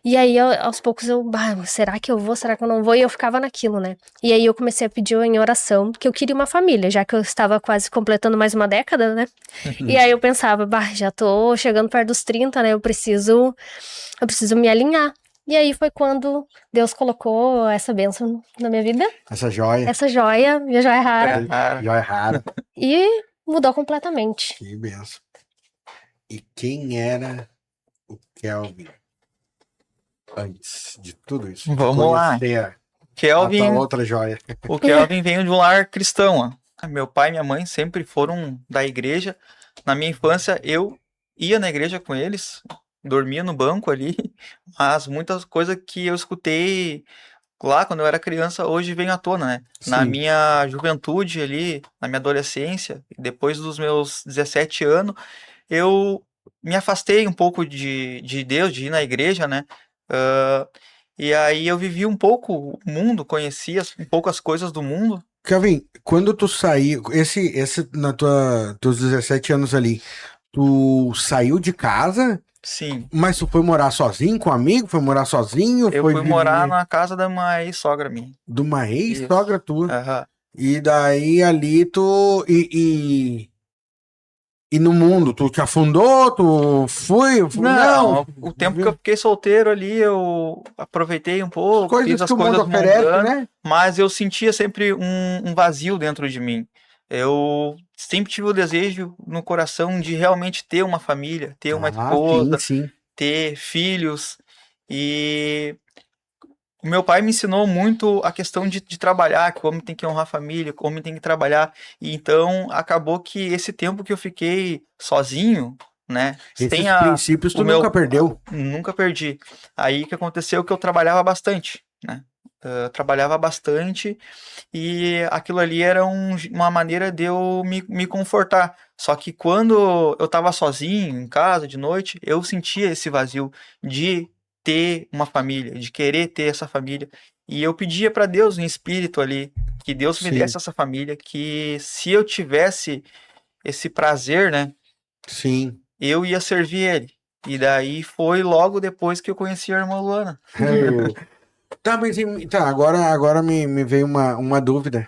e aí aos poucos eu, será que eu vou, será que eu não vou? E eu ficava naquilo, né? E aí eu comecei a pedir em oração, que eu queria uma família, já que eu estava quase completando mais uma década, né? E aí eu pensava, já tô chegando perto dos 30, né? Eu preciso me alinhar. E aí foi quando Deus colocou essa bênção na minha vida. Essa joia. Essa joia, minha joia rara. Joia rara. E mudou completamente. Que benção. E quem era o Kelvin antes de tudo isso? Vamos lá. Kelvin, a tua outra joia. O Kelvin veio de um lar cristão. Meu pai e minha mãe sempre foram da igreja. Na minha infância, eu ia na igreja com eles, dormia no banco ali, mas muitas coisas que eu escutei lá quando eu era criança, hoje vem à tona, né? Na Sim. minha juventude ali, na minha adolescência, depois dos meus 17 anos, eu me afastei um pouco de Deus, de ir na igreja, né? E aí eu vivi um pouco o mundo, conhecia um pouco as coisas do mundo. Kelvin, quando tu saiu, esse na teus 17 anos ali, tu saiu de casa, Sim, mas tu foi morar sozinho, com um amigo? Foi morar sozinho? eu fui morar na casa da uma ex-sogra minha. De uma Isso. ex-sogra tua. Aham. E daí ali tu. E no mundo, tu te afundou? Tu foi? Não, o tempo que eu fiquei solteiro ali, eu aproveitei um pouco, Coisas fiz as que o mundo coisas oferece, mundanas, né? mas eu sentia sempre um vazio dentro de mim. Eu sempre tive o desejo no coração de realmente ter uma família, ter uma esposa, Sim. ter filhos. E o meu pai me ensinou muito a questão de trabalhar, que o homem tem que honrar a família, que o homem tem que trabalhar. E então acabou que esse tempo que eu fiquei sozinho, né? Esses princípios tu nunca perdeu. Nunca perdi. Aí que aconteceu que eu trabalhava bastante, né? Eu trabalhava bastante e aquilo ali era uma maneira de eu me confortar. Só que quando eu estava sozinho em casa de noite, eu sentia esse vazio de ter uma família, de querer ter essa família. E eu pedia para Deus em espírito ali, que Deus me desse essa família, que se eu tivesse esse prazer, né? Sim. Eu ia servir ele. E daí foi logo depois que eu conheci a irmã Luana. Tá, mas agora me veio uma dúvida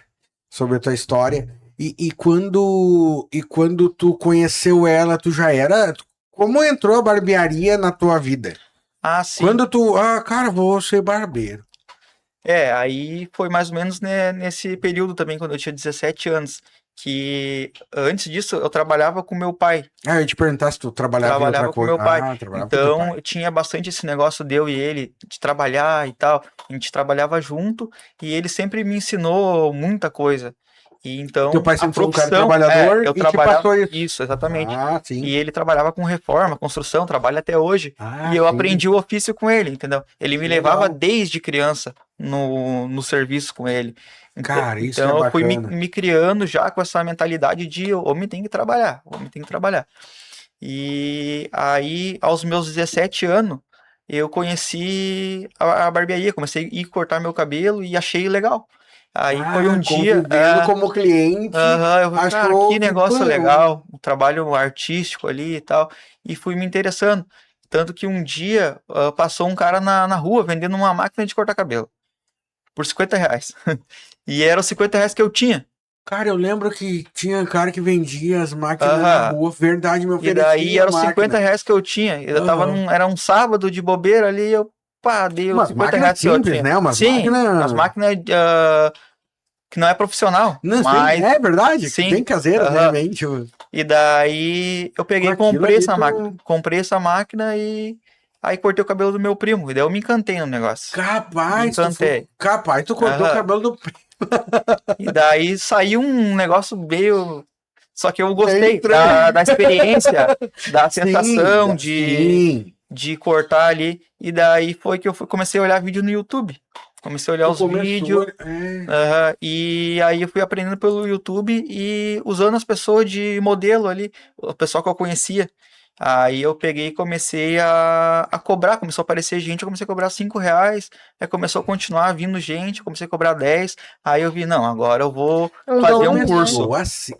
sobre a tua história. E quando tu conheceu ela, tu já era. Como entrou a barbearia na tua vida? Ah, sim. Quando tu. Cara, vou ser barbeiro. Aí foi mais ou menos, né, nesse período também, quando eu tinha 17 anos. Que antes disso eu trabalhava com meu pai. Eu ia te perguntar se tu trabalhava em outra Com coisa. meu pai. Trabalhava com teu Então pai. eu tinha bastante esse negócio de eu e ele, de trabalhar e tal. A gente trabalhava junto e ele sempre me ensinou muita coisa. E então Teu pai a sempre foi um cara profissão, trabalhador eu e te passou isso. Isso, exatamente. Sim. E ele trabalhava com reforma, construção, trabalha até hoje. E eu Sim. aprendi o ofício com ele, entendeu? Ele me levava Legal. desde criança no serviço com ele. Cara, isso Então é eu fui bacana. me criando já com essa mentalidade de o homem tem que trabalhar, o homem tem que trabalhar. E aí, aos meus 17 anos, eu conheci a barbearia, comecei a ir cortar meu cabelo e achei legal. Aí foi um dia. Convivendo como cliente. Eu falei, cara, que negócio legal, um trabalho artístico ali e tal. E fui me interessando. Tanto que um dia passou um cara na rua vendendo uma máquina de cortar cabelo. por R$50. E eram os R$50 que eu tinha. Cara, eu lembro que tinha cara que vendia as máquinas na rua, verdade, me E oferecia daí eram os máquina. R$50 que eu tinha. Eu tava era um sábado de bobeira ali, eu dei os Umas R$50 máquinas que eu simples, tinha. né? Umas Sim, máquinas... as máquinas que não é profissional. Não, Mas, sim, é verdade, sim, bem caseiro, realmente. E daí eu peguei e comprei essa máquina. Comprei essa máquina e aí cortei o cabelo do meu primo. E daí eu me encantei no negócio. Me Capaz, encantei. tu cortou o cabelo do... E daí saiu um negócio meio. Só que eu Meio gostei estranho. da experiência, da sensação Sim. de cortar ali. E daí foi que eu comecei a olhar vídeo no YouTube. Comecei a olhar Tu os começou, vídeos. E aí eu fui aprendendo pelo YouTube e usando as pessoas de modelo ali, o pessoal que eu conhecia. Aí eu peguei e comecei a cobrar, começou a aparecer gente, eu comecei a cobrar R$5, aí começou a continuar vindo gente, eu comecei a cobrar 10, aí eu vi, não, agora eu vou fazer um curso. Assim.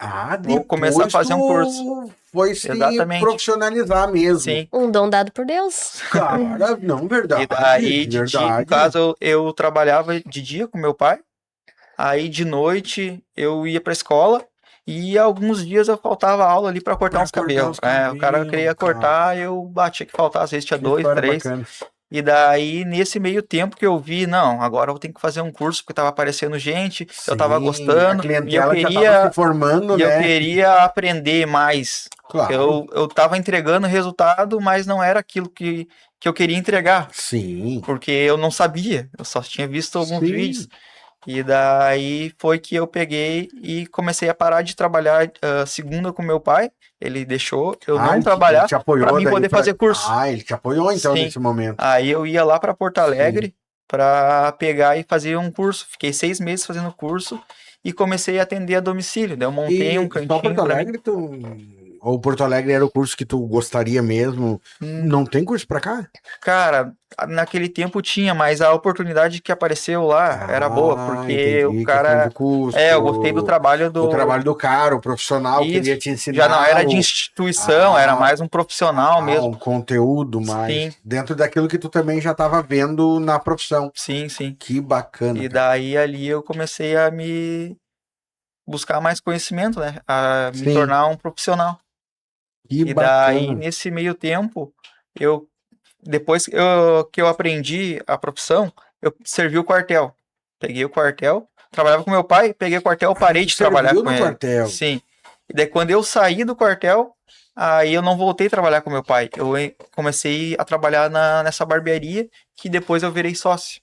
Vou começar a fazer um curso. Foi se Exatamente. profissionalizar mesmo. Sim. Um dom dado por Deus. Cara, não, verdade. E daí, verdade. no caso, eu trabalhava de dia com meu pai, aí de noite eu ia pra escola e alguns dias eu faltava aula ali pra cortar uns cabelos. O cara queria cortar, eu batia que faltava, às vezes tinha 2, 3. Bacana. E daí, nesse meio tempo que eu vi, não, agora eu tenho que fazer um curso, porque tava aparecendo gente, eu tava gostando, e eu queria se formando, eu queria aprender mais. Claro. Eu tava entregando resultado, mas não era aquilo que eu queria entregar. Sim. Porque eu não sabia, eu só tinha visto alguns vídeos. E daí foi que eu peguei e comecei a parar de trabalhar segunda com meu pai. Ele deixou eu não trabalhar para mim poder fazer curso. Ele te apoiou então nesse momento. Aí eu ia lá para Porto Alegre para pegar e fazer um curso. Fiquei 6 meses fazendo curso e comecei a atender a domicílio. Daí eu montei um cantinho. Só Porto Alegre, ou Porto Alegre era o curso que tu gostaria mesmo? Não tem curso para cá? Cara, naquele tempo tinha, mas a oportunidade que apareceu lá era boa, porque o cara... eu gostei do trabalho do... O trabalho do cara, o profissional, queria te ensinar. Já não era de instituição, era mais um profissional mesmo. Um conteúdo mais dentro daquilo que tu também já estava vendo na profissão. Sim. Que bacana. E daí ali eu comecei a me buscar mais conhecimento, né? A me tornar um profissional. E daí, nesse meio tempo, depois que eu aprendi a profissão, eu servi o quartel. Peguei o quartel, trabalhava com meu pai, peguei o quartel, parei de trabalhar com ele. Quartel. Sim. E daí quando eu saí do quartel, aí eu não voltei a trabalhar com meu pai. Eu comecei a trabalhar nessa barbearia, que depois eu virei sócio.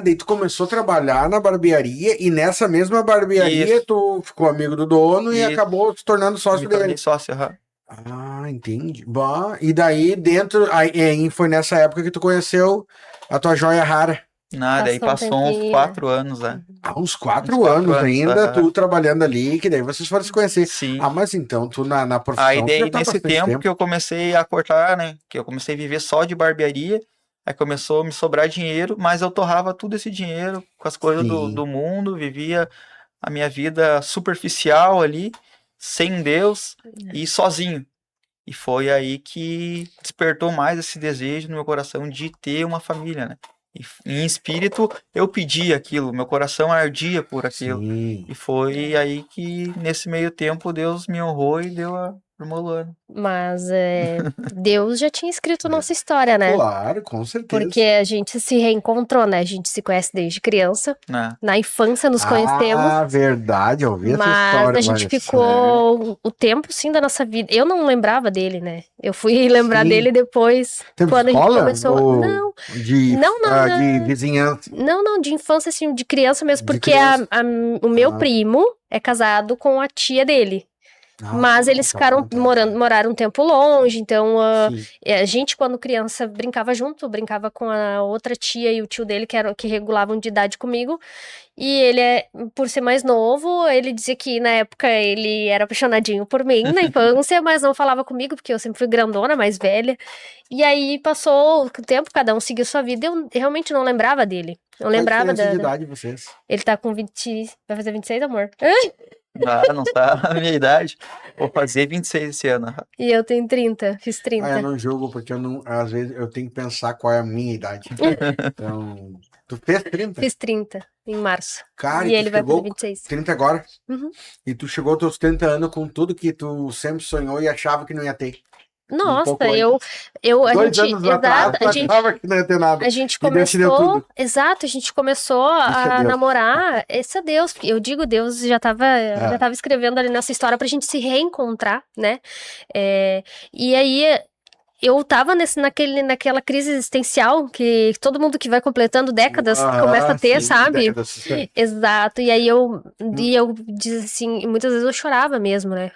Daí tu começou a trabalhar na barbearia e nessa mesma barbearia tu ficou amigo do dono e acabou se tornando sócio dele. Me sócio, entendi. Bom, e daí aí foi nessa época que tu conheceu a tua joia rara. Nada, aí passou uns 4 anos, né? Uns 4 anos ainda, tu trabalhando ali, que daí vocês foram se conhecer. Sim. Mas então, tu na profissão... Aí daí, nesse tempo que eu comecei a cortar, né? Que eu comecei a viver só de barbearia, aí começou a me sobrar dinheiro, mas eu torrava tudo esse dinheiro com as coisas do mundo, vivia a minha vida superficial ali, sem Deus e sozinho. E foi aí que despertou mais esse desejo no meu coração de ter uma família, né? E em espírito eu pedi aquilo, meu coração ardia por aquilo. E foi aí que nesse meio tempo Deus me honrou e deu a irmã Luana. Mas Deus já tinha escrito nossa história, né? Claro, com certeza. Porque a gente se reencontrou, né? A gente se conhece desde criança. Na infância nos conhecemos. Verdade, eu ouvi essa história. Mas a gente ficou o tempo, sim, da nossa vida. Eu não lembrava dele, né? Eu fui lembrar dele depois. Quando a gente começou... Não. De vizinhança. Não, de infância, assim, de criança mesmo. Porque o meu primo é casado com a tia dele. Mas eles moraram um tempo longe, então a gente, quando criança, brincava junto, brincava com a outra tia e o tio dele, que regulavam de idade comigo. E ele, por ser mais novo, ele dizia que na época ele era apaixonadinho por mim na infância, mas não falava comigo, porque eu sempre fui grandona, mais velha. E aí passou o tempo, cada um seguiu sua vida, eu realmente não lembrava dele. Eu lembrava da idade vocês? Ele tá com 20, vai fazer 26, amor. Não tá na minha idade. Vou fazer 26 esse ano. E eu tenho 30, fiz 30. Eu não julgo, porque às vezes eu tenho que pensar qual é a minha idade. Então, Tu fez 30? Fiz 30 em março. Cara, E tu ele vai chegou fazer 26. 30 agora? Uhum. E tu chegou aos teus 30 anos com tudo que tu sempre sonhou e achava que não ia ter. Nossa, pouco a 2 gente, anos atrás, exato, tu achava que não ia ter nada. a gente E Deus te deu começou, tudo. exato, a gente começou Isso é a Deus. namorar, esse é Deus, eu digo Deus já tava escrevendo ali nessa história pra gente se reencontrar, né, e aí eu tava naquela crise existencial que todo mundo que vai completando décadas começa a ter, sim, sabe? décadas. Exato, e aí eu diz assim, e muitas vezes eu chorava mesmo, né,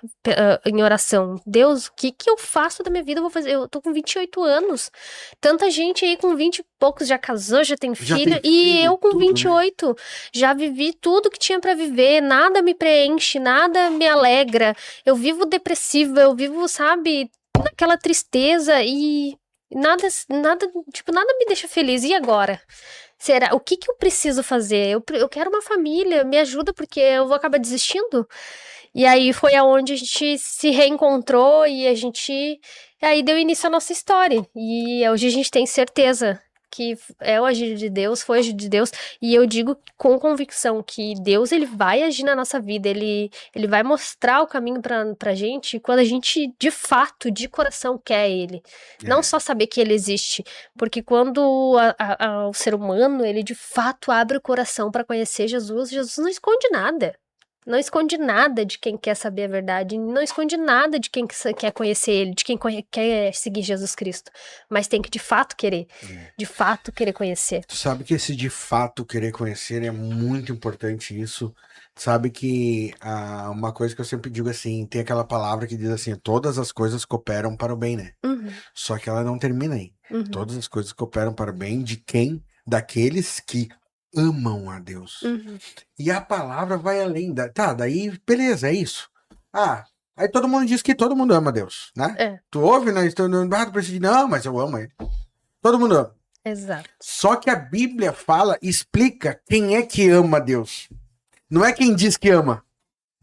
em oração. Deus, o que que eu faço da minha vida? Eu vou fazer, eu tô com 28 anos. Tanta gente aí com 20 e poucos já casou, já tem filho, e eu com tudo, 28 já vivi tudo que tinha pra viver, nada me preenche, nada me alegra. Eu vivo depressiva, eu vivo, sabe, naquela tristeza e nada me deixa feliz. E agora? Será? O que que eu preciso fazer? Eu quero uma família, me ajuda porque eu vou acabar desistindo. E aí foi aonde a gente se reencontrou e aí deu início à nossa história. E hoje a gente tem certeza que é o agir de Deus, foi o agir de Deus, e eu digo com convicção que Deus, ele vai agir na nossa vida, ele vai mostrar o caminho pra gente quando a gente, de fato, de coração quer ele. Não só saber que ele existe, porque quando o ser humano, ele de fato abre o coração para conhecer Jesus, Jesus não esconde nada. Não esconde nada de quem quer saber a verdade, não esconde nada de quem quer conhecer ele, de quem quer seguir Jesus Cristo. Mas tem que de fato querer conhecer. Tu sabe que esse de fato querer conhecer é muito importante isso. Tu sabe que uma coisa que eu sempre digo assim, tem aquela palavra que diz assim, todas as coisas cooperam para o bem, né? Uhum, Só que ela não termina aí. uhum. Todas as coisas cooperam para o bem de quem? Daqueles que amam a Deus. Uhum. E a palavra vai além Tá, daí, beleza, é isso. Aí todo mundo diz que todo mundo ama Deus, né? É. Tu ouve, né? Tu precisa de, não, mas eu amo ele. Todo mundo ama. Exato. Só que a Bíblia explica quem é que ama Deus. Não é quem diz que ama.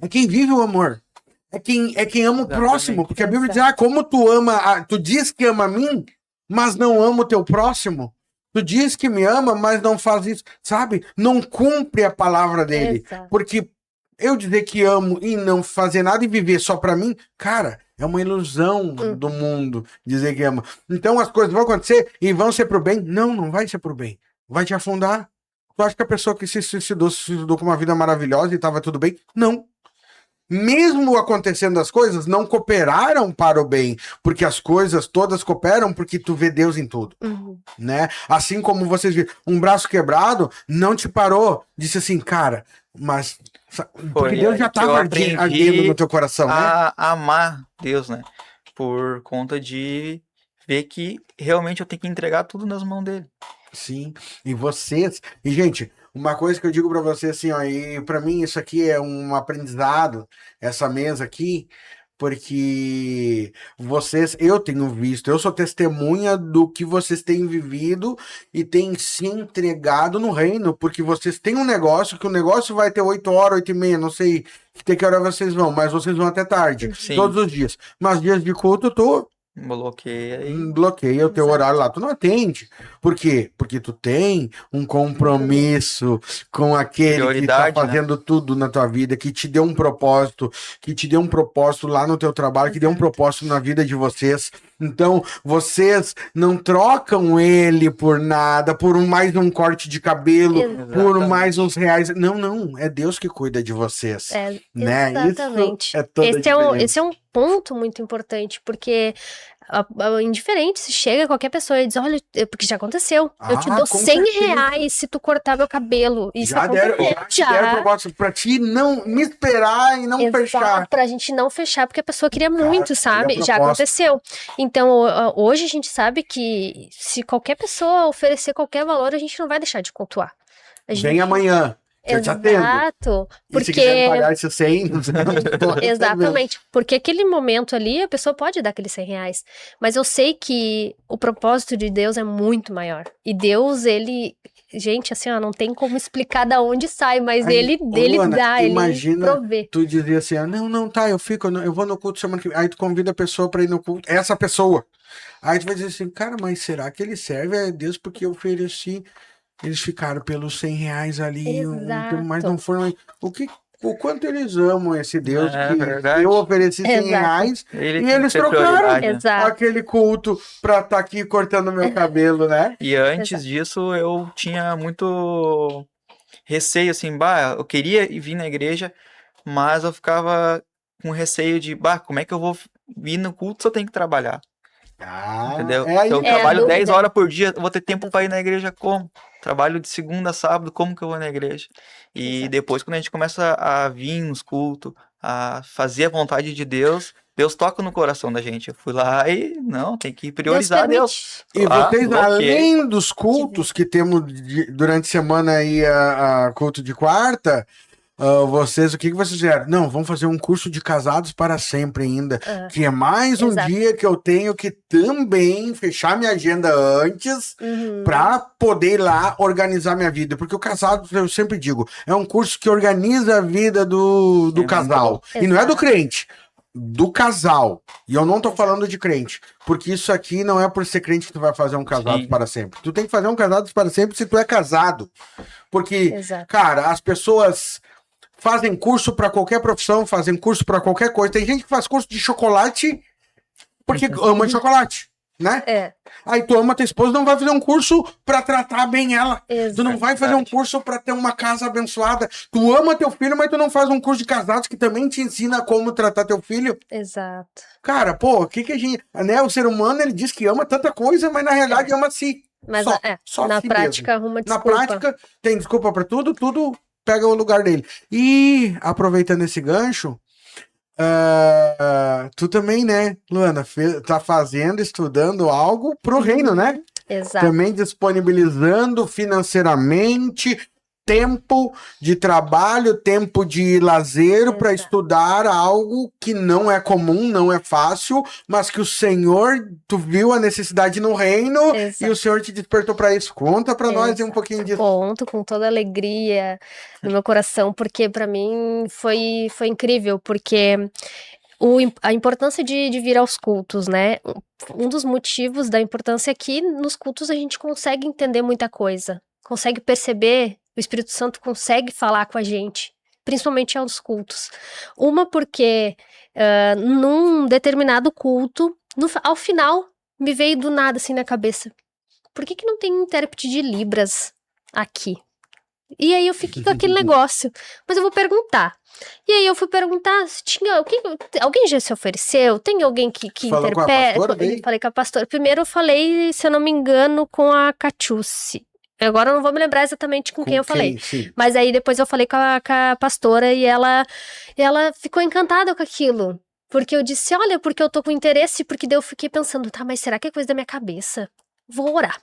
É quem vive o amor. É quem ama o próximo. Porque a Bíblia diz, como tu ama, tu diz que ama a mim, mas não ama o teu próximo. Tu diz que me ama, mas não faz isso. Sabe? Não cumpre a palavra dele. Exato. Porque eu dizer que amo e não fazer nada e viver só pra mim, cara, é uma ilusão do mundo dizer que ama. Então as coisas vão acontecer e vão ser pro bem? Não, não vai ser pro bem. Vai te afundar. Tu acha que a pessoa que se suicidou com uma vida maravilhosa e tava tudo bem? Não. Mesmo acontecendo as coisas, não cooperaram para o bem, porque as coisas todas cooperam porque tu vê Deus em tudo, né? Assim como vocês viram, um braço quebrado não te parou, disse assim, cara, mas porque Deus já estava ardendo no teu coração, né? A amar Deus, né? Por conta de ver que realmente eu tenho que entregar tudo nas mãos dele. Sim, e gente, uma coisa que eu digo pra você assim, ó, e pra mim isso aqui é um aprendizado, essa mesa aqui, porque eu tenho visto, eu sou testemunha do que vocês têm vivido e têm se entregado no reino, porque vocês têm um negócio, que o negócio vai ter 8 horas, 8h30, não sei até que hora vocês vão, mas vocês vão até tarde, Sim. Todos os dias, mas dias de culto tu bloqueia o teu horário lá, tu não atende. Por quê? Porque tu tem um compromisso com aquele que tá fazendo tudo na tua vida, que te deu um propósito, lá no teu trabalho, que deu um propósito na vida de vocês. Então, vocês não trocam ele por nada, por mais um corte de cabelo, por mais uns reais. Não, é Deus que cuida de vocês. Né? Exatamente. Isso é toda esse é um ponto muito importante, porque indiferente se chega qualquer pessoa e diz, olha, porque já aconteceu, eu te dou 100 reais se tu cortar meu cabelo. Isso já deram propósito pra ti não me esperar e não fechar. Pra gente não fechar, porque a pessoa queria muito, sabe? Já aconteceu. Então, hoje a gente sabe que se qualquer pessoa oferecer qualquer valor, a gente não vai deixar de cultuar. Vem amanhã. Eu te atendo. Exato. Porque... E se quiser pagar esse 100... Exatamente. Porque aquele momento ali, a pessoa pode dar aqueles 100 reais. Mas eu sei que o propósito de Deus é muito maior. E Deus, ele... Gente, assim, ó, não tem como explicar da onde sai, mas ele Luana, dá, imagina, ele provê. Tu dizia assim, não, tá, eu vou no culto semana que vem. Aí tu convida a pessoa pra ir no culto, essa pessoa. Aí tu vai dizer assim, cara, mas será que ele serve a Deus porque eu ofereci... eles ficaram pelos R$100 ali, mas Exato. não foram. O quanto eles amam esse Deus que verdade. eu ofereci R$100 Ele e tem que eles ter trocaram prioridade, né? Exato. aquele culto pra estar aqui cortando meu cabelo, né? E antes Exato. disso, eu tinha muito receio, assim, bah, eu queria vir na igreja, mas eu ficava com receio de, bah, como é que eu vou vir no culto se eu tenho que trabalhar? Entendeu? É aí Se eu que É a trabalho 10 dúvida. horas por dia, eu vou ter tempo para ir dúvida. na igreja como? Trabalho de segunda a sábado, como que eu vou na igreja? E Exato. depois, quando a gente começa a vir nos cultos, a fazer a vontade de Deus, Deus toca no coração da gente. Eu fui lá e, não, tem que Deus priorizar Deus. permite. E Claro, vocês, ok. além dos cultos que temos durante a semana aí, a culto de quarta, vocês, o que vocês fizeram? Não, vamos fazer um curso de casados para sempre ainda, Ah, que é mais um exato. dia que eu tenho que também fechar minha agenda antes Uhum. para poder ir lá organizar minha vida, porque o casado, eu sempre digo, é um curso que organiza a vida do É muito casal, bom. e não é do Exato. crente. Do casal. E eu não tô Exato. falando de crente. Porque isso aqui não é por ser crente que tu vai fazer um casado Sim. para sempre. Tu tem que fazer um casado para sempre se tu é casado. Porque, Exato. cara, as pessoas fazem curso para qualquer profissão, fazem curso para qualquer coisa. Tem gente que faz curso de chocolate porque ama chocolate, né? É, Aí tu ama tua esposa, não vai fazer um curso para tratar bem ela. Tu não exato. vai fazer um curso para ter uma casa abençoada. Tu ama teu filho, mas tu não faz um curso de casados que também te ensina como tratar teu filho. Exato. Cara, pô, o que a gente... Né, o ser humano, ele diz que ama tanta coisa, mas na realidade ama a si. Mas Só na si prática arruma mesmo. Na desculpa. prática, tem desculpa pra tudo, tudo pega o lugar dele. E, aproveitando esse gancho, tu também, né, Luana, tá fazendo, estudando algo pro reino, né? Exato. Também disponibilizando financeiramente tempo de trabalho, tempo de lazer para Exato. estudar algo que não é comum, não é fácil, mas que o Senhor, tu viu a necessidade no reino Exato. e o Senhor te despertou para isso. Conta para nós um Exato. pouquinho disso. Conto com toda a alegria no meu coração, porque para mim foi incrível, porque a importância de vir aos cultos, né? Um dos motivos da importância é que nos cultos a gente consegue entender muita coisa, consegue perceber, o Espírito Santo consegue falar com a gente, principalmente aos cultos. Uma porque num determinado culto, ao final, me veio do nada assim na cabeça, por que não tem intérprete de Libras aqui? E aí eu fiquei com aquele negócio, mas eu vou perguntar. E aí eu fui perguntar se tinha alguém já se ofereceu? Tem alguém que Falou com a pastora daí? Falei com a pastora. Primeiro eu falei, se eu não me engano, com a Catiúce. Agora eu não vou me lembrar exatamente com quem eu falei. Sim. Mas aí depois eu falei com a pastora e ela ficou encantada com aquilo. Porque eu disse, olha, porque eu tô com interesse, porque daí eu fiquei pensando, tá, mas será que é coisa da minha cabeça? Vou orar.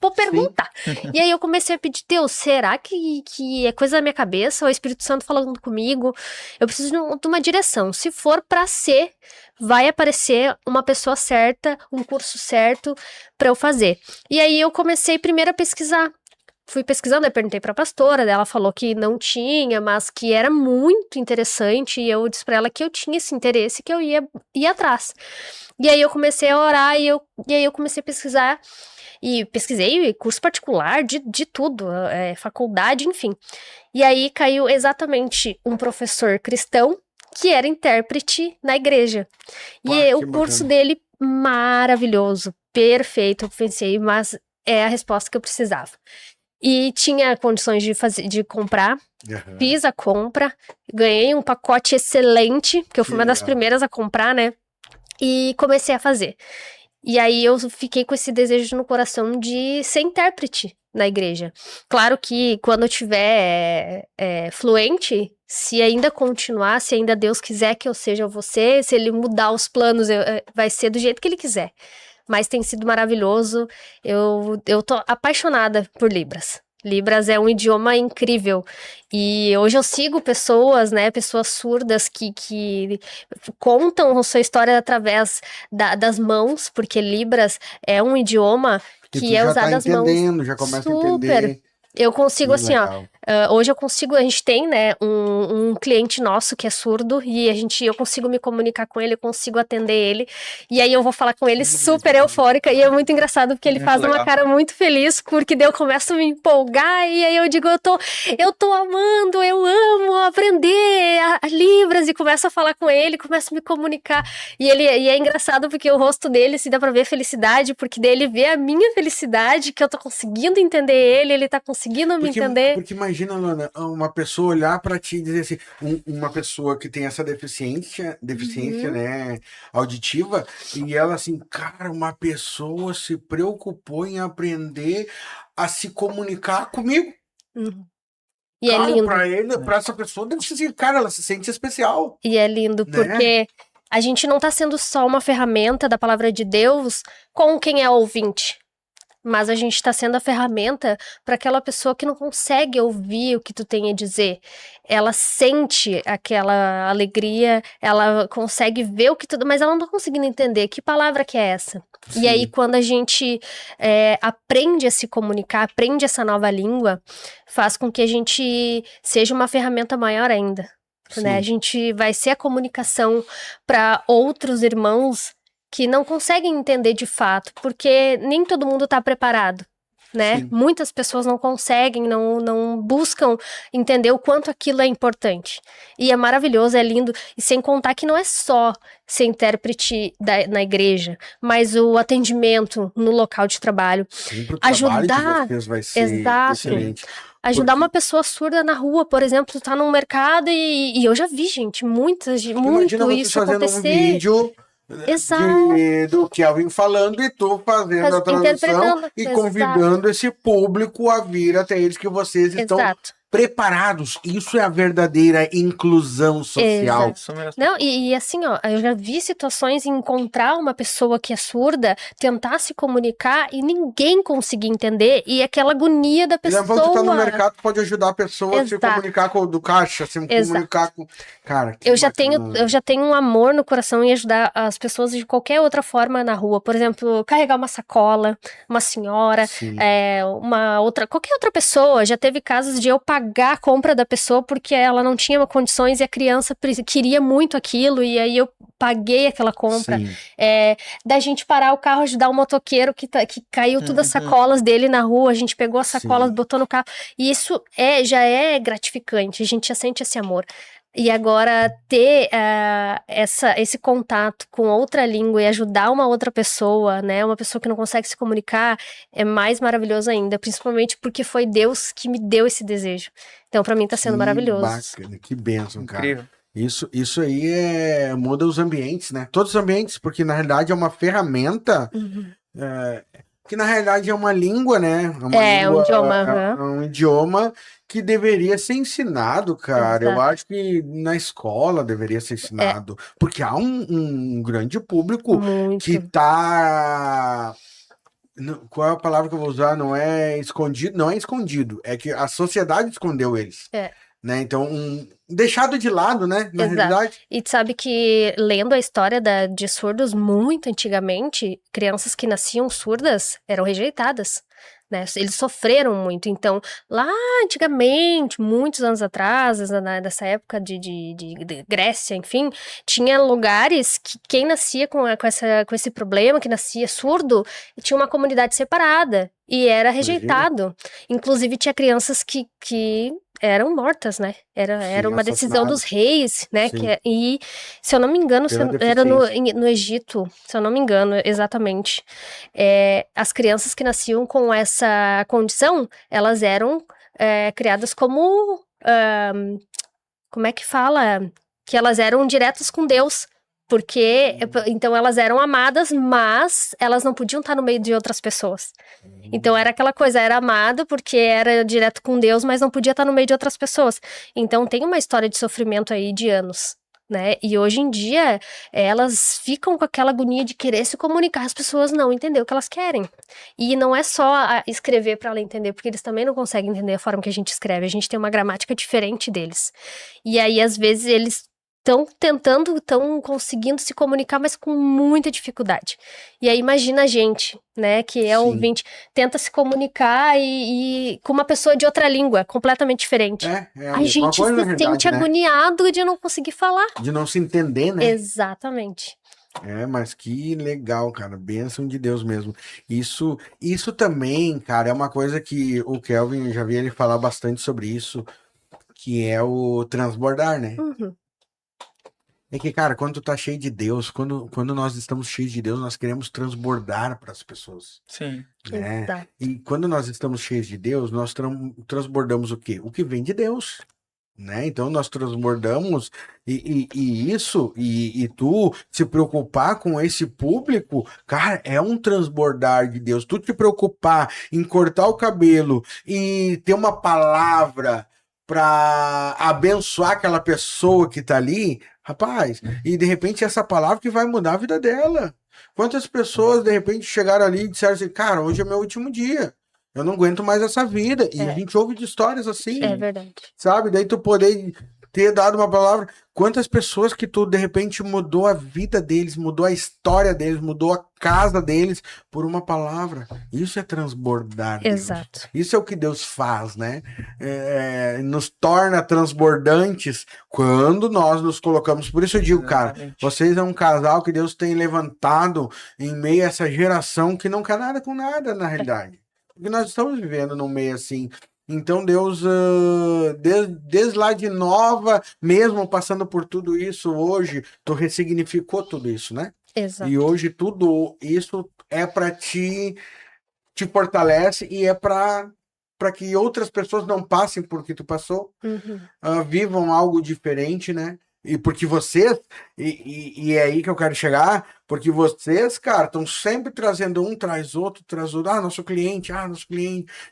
Vou perguntar. E aí eu comecei a pedir, Deus, será que é coisa da minha cabeça? Ou o Espírito Santo falando comigo? Eu preciso de uma direção. Se for pra ser, vai aparecer uma pessoa certa, um curso certo pra eu fazer. E aí eu comecei primeiro a pesquisar. Fui pesquisando, eu perguntei pra pastora, ela falou que não tinha, mas que era muito interessante, e eu disse pra ela que eu tinha esse interesse, que eu ia atrás. E aí eu comecei a orar, e aí eu comecei a pesquisar, e pesquisei curso particular, de tudo, faculdade, enfim. E aí caiu exatamente um professor cristão, que era intérprete na igreja. E o curso dele, maravilhoso, perfeito, eu pensei, mas é a resposta que eu precisava. E tinha condições de comprar, fiz a compra, ganhei um pacote excelente, porque eu fui uma das primeiras a comprar, né? E comecei a fazer. E aí eu fiquei com esse desejo no coração de ser intérprete na igreja. Claro que quando eu tiver fluente, se ainda continuar, se ainda Deus quiser que eu seja você, se ele mudar os planos, vai ser do jeito que ele quiser. Mas tem sido maravilhoso, eu tô apaixonada por Libras. Libras é um idioma incrível, e hoje eu sigo pessoas, né, pessoas surdas que contam a sua história através das mãos, porque Libras é um idioma que é usado das mãos. Já começa a entender. Eu consigo, assim, ó, Hoje a gente tem, né, um cliente nosso que é surdo e eu consigo me comunicar com ele, eu consigo atender ele, e aí eu vou falar com ele super eufórica, e é muito engraçado porque ele Muito faz uma legal. cara muito feliz, porque daí eu começo a me empolgar, e aí eu digo, eu tô amando, eu amo aprender a Libras, e começo a falar com ele, começo a me comunicar, e é engraçado porque o rosto dele se dá pra ver felicidade, porque daí ele vê a minha felicidade, que eu tô conseguindo entender ele tá conseguindo me entender. Porque imagina, Luana, uma pessoa olhar pra ti e dizer assim, uma pessoa que tem essa deficiência, né, auditiva, e ela assim, cara, uma pessoa se preocupou em aprender a se comunicar comigo. E Cara, é lindo. pra essa pessoa deve ser assim, cara, ela se sente especial. E é lindo, né? porque a gente não tá sendo só uma ferramenta da palavra de Deus com quem é ouvinte. Mas a gente tá sendo a ferramenta para aquela pessoa que não consegue ouvir o que tu tem a dizer. Ela sente aquela alegria, ela consegue ver o que tu... Mas ela não tá conseguindo entender que palavra que é essa. Sim. E aí, quando a gente aprende a se comunicar, aprende essa nova língua, faz com que a gente seja uma ferramenta maior ainda. Né? A gente vai ser a comunicação para outros irmãos que não conseguem entender de fato, porque nem todo mundo está preparado, né? Sim. Muitas pessoas não conseguem, não buscam entender o quanto aquilo é importante. E é maravilhoso, é lindo, e sem contar que não é só ser intérprete na igreja, mas o atendimento no local de trabalho. Sim, pro ajudar, trabalho de vocês vai ser exato. excelente. Ajudar uma pessoa surda na rua, por exemplo, tu tá num mercado e eu já vi, gente, muito isso fazendo acontecer. um vídeo do Kelvin falando e tu fazendo a tradução e convidando esse público a vir até eles, que vocês estão preparados. Isso é a verdadeira inclusão social. Isso mesmo. Não, e assim, ó, eu já vi situações em encontrar uma pessoa que é surda, tentar se comunicar e ninguém conseguir entender, e aquela agonia da pessoa. Quando tu tá no mercado, pode ajudar a pessoa a se comunicar com o do caixa, se comunicar com... Cara, eu já tenho um amor no coração em ajudar as pessoas de qualquer outra forma na rua. Por exemplo, carregar uma sacola, uma senhora, qualquer outra pessoa. Já teve casos de eu pagar a compra da pessoa porque ela não tinha condições e a criança queria muito aquilo, e aí eu paguei aquela compra. Da gente parar o carro, ajudar o motoqueiro que caiu todas as sacolas dele na rua, a gente pegou as sacolas, botou no carro, e isso já é gratificante, a gente já sente esse amor. E agora ter esse contato com outra língua e ajudar uma outra pessoa, né, uma pessoa que não consegue se comunicar, é mais maravilhoso ainda, principalmente porque foi Deus que me deu esse desejo. Então, pra mim, tá sendo maravilhoso. Bacana, que bênção, incrível. Cara. Isso aí muda os ambientes, né? Todos os ambientes, porque na realidade é uma ferramenta que na realidade é uma língua, né? Um idioma. É um idioma que deveria ser ensinado, cara. Exato. Eu acho que na escola deveria ser ensinado. Porque há um grande público que tá... Qual é a palavra que eu vou usar? Não é escondido. É que a sociedade escondeu eles. Né? Então, deixado de lado, né? Na realidade. E tu sabe que, lendo a história de surdos muito antigamente, crianças que nasciam surdas eram rejeitadas, né? Eles sofreram muito. Então, lá antigamente, muitos anos atrás, nessa época de Grécia, enfim, tinha lugares que quem nascia com esse problema, que nascia surdo, tinha uma comunidade separada e era rejeitado. Inclusive, tinha crianças que eram mortas, era uma decisão dos reis, né? E, se eu não me engano, era no Egito, se eu não me engano, exatamente. As crianças que nasciam com essa condição, elas eram criadas como... como é que fala? Que elas eram diretas com Deus. Porque, então, elas eram amadas, mas elas não podiam estar no meio de outras pessoas. Então, era aquela coisa, era amado porque era direto com Deus, mas não podia estar no meio de outras pessoas. Então, tem uma história de sofrimento aí de anos, né? E hoje em dia, elas ficam com aquela agonia de querer se comunicar, as pessoas não entender o que elas querem. E não é só escrever para ela entender, porque eles também não conseguem entender a forma que a gente escreve. A gente tem uma gramática diferente deles. E aí, às vezes, eles estão conseguindo se comunicar, mas com muita dificuldade. E aí imagina a gente, né, que é ouvinte, tenta se comunicar e com uma pessoa de outra língua, completamente diferente. A gente se sente agoniado de não conseguir falar. De não se entender, né? Exatamente. Mas que legal, cara. Bênção de Deus mesmo. Isso também, cara, é uma coisa que o Kelvin, eu já vi ele falar bastante sobre isso, que é o transbordar, né? Uhum. É que, cara, quando tu tá cheio de Deus, quando nós estamos cheios de Deus, nós queremos transbordar para as pessoas. Sim. Né? Exato. E quando nós estamos cheios de Deus, nós transbordamos o quê? O que vem de Deus. Né? Então nós transbordamos e tu se preocupar com esse público, cara, é um transbordar de Deus. Tu te preocupar em cortar o cabelo e ter uma palavra para abençoar aquela pessoa que tá ali, rapaz, e de repente essa palavra que vai mudar a vida dela. Quantas pessoas de repente chegaram ali e disseram assim, cara, hoje é meu último dia. Eu não aguento mais essa vida. E a gente ouve de histórias assim. É verdade. Sabe? Daí tu poder ter dado uma palavra. Quantas pessoas que tu, de repente, mudou a vida deles, mudou a história deles, mudou a casa deles por uma palavra. Isso é transbordar. Exato. Deus. Isso é o que Deus faz, né? Nos torna transbordantes quando nós nos colocamos. Por isso eu digo, cara, vocês é um casal que Deus tem levantado em meio a essa geração que não quer nada com nada, na realidade. Porque nós estamos vivendo num meio assim. Então Deus, desde lá de Nova, mesmo passando por tudo isso hoje, tu ressignificou tudo isso, né? Exato. E hoje tudo isso é para te fortalece e é para que outras pessoas não passem por que tu passou, vivam algo diferente, né? E porque vocês, e é aí que eu quero chegar, porque vocês, cara, estão sempre trazendo traz outro, nosso cliente,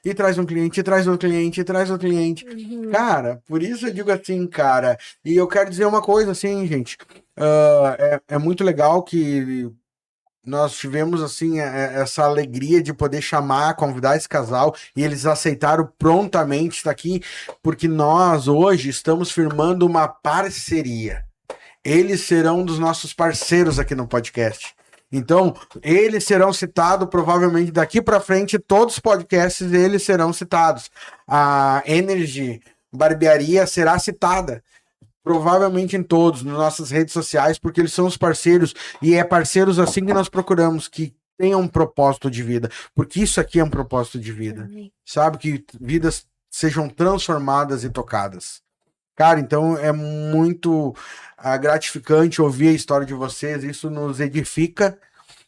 e traz um cliente, e traz outro cliente, e traz outro cliente. Cara, por isso eu digo assim, cara, e eu quero dizer uma coisa assim, gente, é muito legal que nós tivemos, assim, essa alegria de poder convidar esse casal, e eles aceitaram prontamente estar aqui, porque nós, hoje, estamos firmando uma parceria. Eles serão dos nossos parceiros aqui no podcast. Então, eles serão citados, provavelmente, daqui para frente, todos os podcasts, eles serão citados. A Energy Barbearia será citada. Provavelmente em todos, nas nossas redes sociais, porque eles são os parceiros, e é parceiros assim que nós procuramos, que tenham um propósito de vida, porque isso aqui é um propósito de vida, sabe? Que vidas sejam transformadas e tocadas. Cara, então é muito gratificante ouvir a história de vocês, isso nos edifica,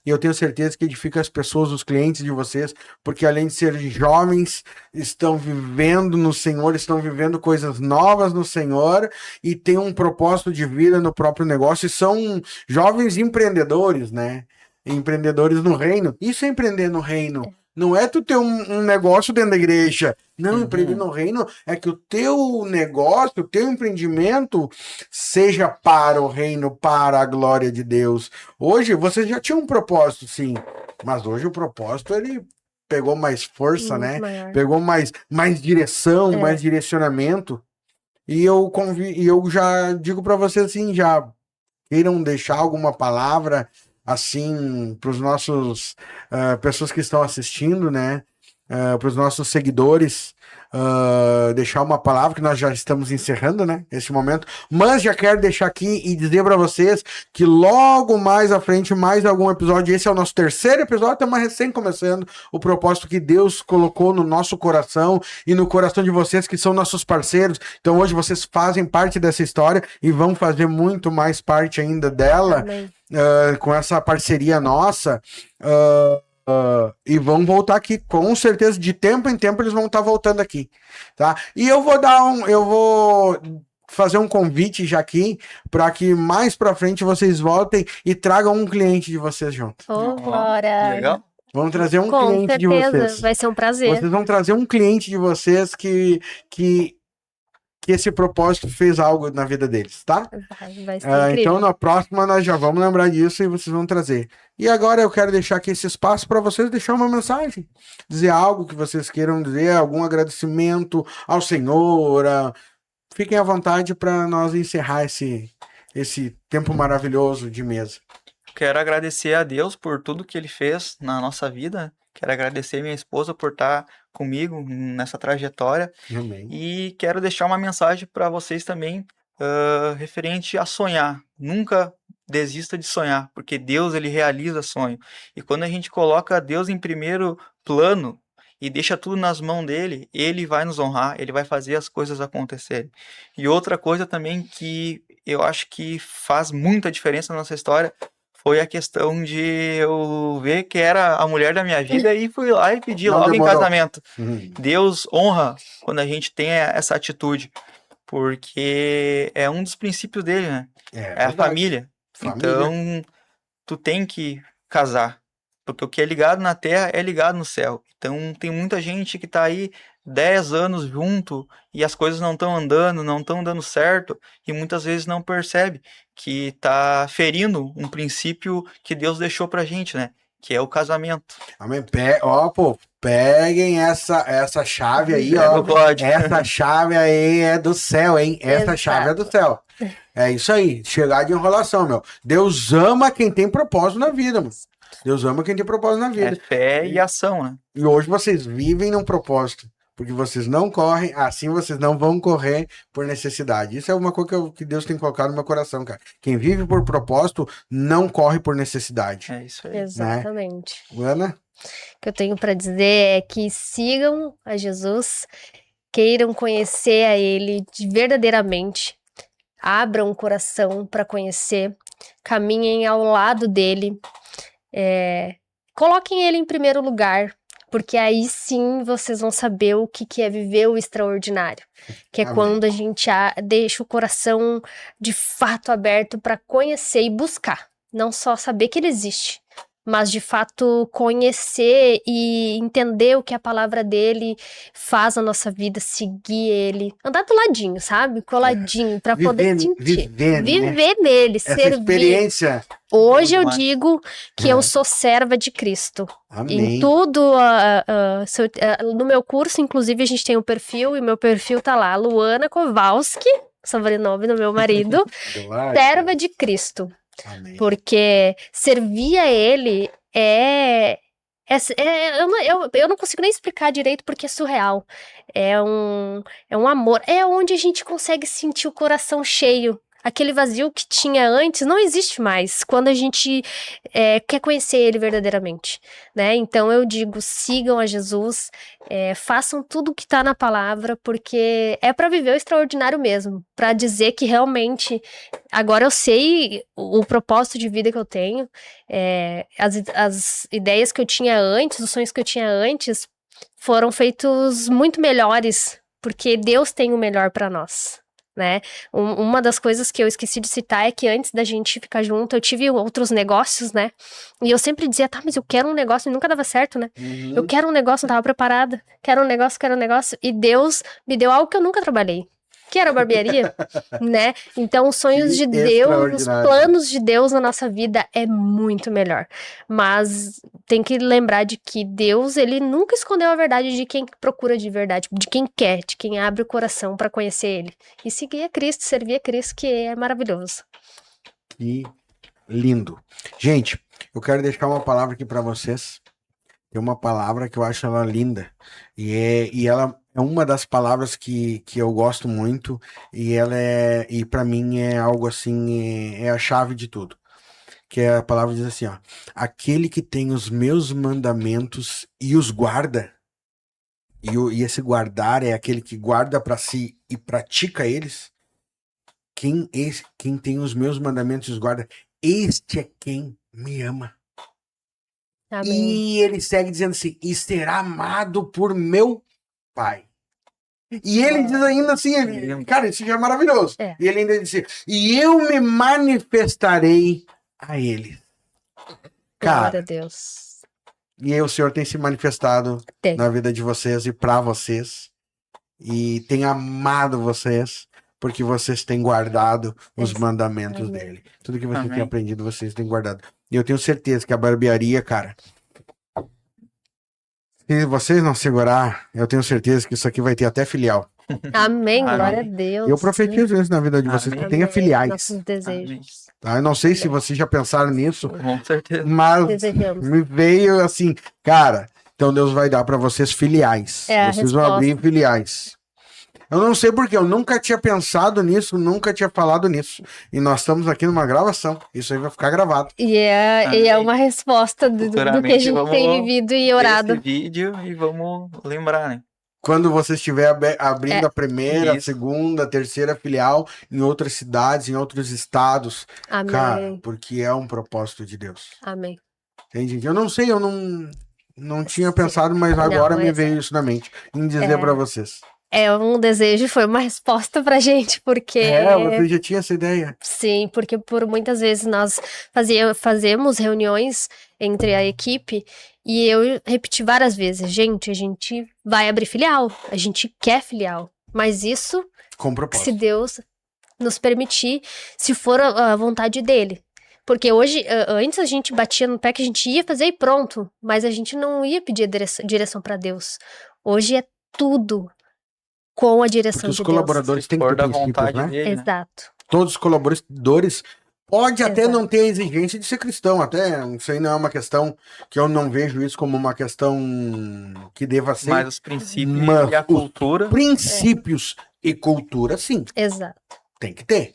e eu tenho certeza que edifica as pessoas, os clientes de vocês, porque além de serem jovens, estão vivendo no Senhor, estão vivendo coisas novas no Senhor e têm um propósito de vida no próprio negócio, e são jovens empreendedores, né? Empreendedores no reino. Isso é empreender no reino. Não é tu ter um negócio dentro da igreja. Não, empreender no reino é que o teu negócio, o teu empreendimento seja para o reino, para a glória de Deus. Hoje, você já tinha um propósito, sim. Mas hoje o propósito, ele pegou mais força, né? Maior. Pegou mais direção, mais direcionamento. E eu já digo para vocês assim, já queiram deixar alguma palavra assim, para os nossos pessoas que estão assistindo, né? Para os nossos seguidores, deixar uma palavra, que nós já estamos encerrando, né? Esse momento, mas já quero deixar aqui e dizer para vocês que logo mais à frente, mais algum episódio, esse é o nosso terceiro episódio, estamos recém começando o propósito que Deus colocou no nosso coração e no coração de vocês, que são nossos parceiros. Então hoje vocês fazem parte dessa história e vão fazer muito mais parte ainda dela. Com essa parceria nossa, e vão voltar aqui, com certeza, de tempo em tempo eles vão estar voltando aqui, tá? E eu vou fazer um convite já aqui, para que mais para frente vocês voltem e tragam um cliente de vocês junto. Bora! Legal. Vamos trazer um Com cliente de certeza, vocês. vai ser um prazer. Vocês vão trazer um cliente de vocês que esse propósito fez algo na vida deles, tá? Vai ser incrível. Então, na próxima, nós já vamos lembrar disso e vocês vão trazer. E agora eu quero deixar aqui esse espaço para vocês deixar uma mensagem. Dizer algo que vocês queiram dizer, algum agradecimento ao Senhor. Fiquem à vontade para nós encerrar esse esse tempo maravilhoso de mesa. Quero agradecer a Deus por tudo que Ele fez na nossa vida. Quero agradecer minha esposa por estar comigo nessa trajetória. Amém. E quero deixar uma mensagem para vocês também, referente a sonhar. Nunca desista de sonhar, porque Deus, ele realiza sonho. E quando a gente coloca Deus em primeiro plano e deixa tudo nas mãos dele, ele vai nos honrar, ele vai fazer as coisas acontecerem. E outra coisa também que eu acho que faz muita diferença na nossa história foi a questão de eu ver que era a mulher da minha vida e fui lá e pedi Não logo em demorou. casamento. Deus honra quando a gente tem essa atitude, porque é um dos princípios dele, né? É a família. Então, tu tem que casar, porque o que é ligado na terra é ligado no céu. Então, tem muita gente que tá aí 10 anos junto e as coisas não estão andando, não estão dando certo, e muitas vezes não percebe que tá ferindo um princípio que Deus deixou pra gente, né? Que é o casamento. Amém. Peguem essa chave aí, Pega ó. o código. Essa chave aí é do céu, hein? Essa Exato. chave é do céu. É isso aí. Chegar de enrolação, meu. Deus ama quem tem propósito na vida, mano. Deus ama quem tem propósito na vida. É fé e ação, né? E hoje vocês vivem num propósito. Porque vocês não correm, assim vocês não vão correr por necessidade. Isso é uma coisa que Deus tem colocado no meu coração, cara. Quem vive por propósito não corre por necessidade. É isso aí. Exatamente. Ana? O que eu tenho para dizer é que sigam a Jesus, queiram conhecer a Ele verdadeiramente, abram o coração para conhecer, caminhem ao lado dele, coloquem Ele em primeiro lugar, porque aí sim vocês vão saber o que é viver o extraordinário, que é Amém. quando a gente deixa o coração de fato aberto para conhecer e buscar, não só saber que ele existe, mas de fato conhecer e entender o que a palavra dele faz na nossa vida, seguir ele, andar do ladinho, sabe? Coladinho, para poder sentir. Viver nele, Essa servir. experiência. Hoje eu Demais. digo que eu sou serva de Cristo. Amém. Em tudo, no meu curso, inclusive, a gente tem um perfil, e meu perfil tá lá, Luana Kowalski, sobrenome do meu marido, serva de Cristo. Amém. Porque servir a ele eu não consigo nem explicar direito porque é surreal. É um amor. É onde a gente consegue sentir o coração cheio. Aquele vazio que tinha antes não existe mais quando a gente quer conhecer ele verdadeiramente, né? Então eu digo, sigam a Jesus, façam tudo o que está na palavra, porque é para viver o extraordinário mesmo, para dizer que realmente agora eu sei o propósito de vida que eu tenho, as ideias que eu tinha antes, os sonhos que eu tinha antes foram feitos muito melhores, porque Deus tem o melhor para nós. Né? Uma das coisas que eu esqueci de citar é que antes da gente ficar junto, eu tive outros negócios, né? E eu sempre dizia, tá, mas eu quero um negócio, e nunca dava certo, né? Eu quero um negócio, não tava preparada. Quero um negócio. E Deus me deu algo que eu nunca trabalhei. Que era a barbearia, né? Então, os sonhos de Deus, os planos de Deus na nossa vida é muito melhor. Mas tem que lembrar de que Deus, ele nunca escondeu a verdade de quem procura de verdade, de quem quer, de quem abre o coração para conhecer ele. E seguir a Cristo, servir a Cristo, que é maravilhoso. Que lindo. Gente, eu quero deixar uma palavra aqui para vocês. Tem uma palavra que eu acho ela linda. E ela é uma das palavras que eu gosto muito. E para mim é algo assim, é a chave de tudo. Que a palavra diz assim, ó. Aquele que tem os meus mandamentos e os guarda. E esse guardar é aquele que guarda para si e pratica eles. Quem tem os meus mandamentos e os guarda, este é quem me ama. Amém. E ele segue dizendo assim, e será amado por meu Pai. E ele diz ainda assim, cara, isso já é maravilhoso. E ele ainda diz assim, e eu me manifestarei a ele. Cara, glória a Deus. E aí o Senhor tem se manifestado na vida de vocês e para vocês. E tem amado vocês, porque vocês têm guardado os mandamentos dele. Tudo que vocês têm aprendido, vocês têm guardado. E eu tenho certeza que a barbearia, cara, se vocês não segurar, eu tenho certeza que isso aqui vai ter até filial. Amém, Amém. glória a Deus. Eu profetizo isso na vida de vocês, Amém. que tenha Amém. filiais. Nossos desejos. Amém. Tá? Eu não sei se vocês já pensaram nisso, Com certeza. mas Desejamos. me veio assim, cara, então Deus vai dar para vocês filiais. É a Vocês vão abrir resposta. filiais. Eu não sei porque eu nunca tinha pensado nisso, nunca tinha falado nisso. E nós estamos aqui numa gravação. Isso aí vai ficar gravado. E é Amém. uma resposta do que a Futuramente gente vamos tem vivido e Ver orado. esse vídeo e vamos lembrar, né? Quando você estiver abrindo a primeira, a Isso. segunda, a terceira filial em outras cidades, em outros estados. Amém. Cara, porque é um propósito de Deus. Amém. Entende? Eu não sei, eu não tinha Sim. pensado, mas Não, agora me mas veio isso na mente. Em dizer para vocês. É um desejo, foi uma resposta pra gente, porque Você já tinha essa ideia. sim, porque por muitas vezes nós fazemos reuniões entre a equipe e eu repeti várias vezes, gente, a gente vai abrir filial, a gente quer filial, mas isso Com se propósito. Deus nos permitir, se for a vontade dele. Porque hoje, antes a gente batia no pé que a gente ia fazer e pronto, mas a gente não ia pedir direção pra Deus. Hoje é tudo com a direção Porque os de colaboradores Se têm que for ter da princípios, vontade né? Deus. dele, né? Exato. Todos os colaboradores pode até Exato. não ter a exigência de ser cristão, até isso aí não é uma questão que eu não vejo isso como uma questão que deva ser. Mas os princípios Mas e a os cultura. princípios e cultura, sim, Exato. tem que ter.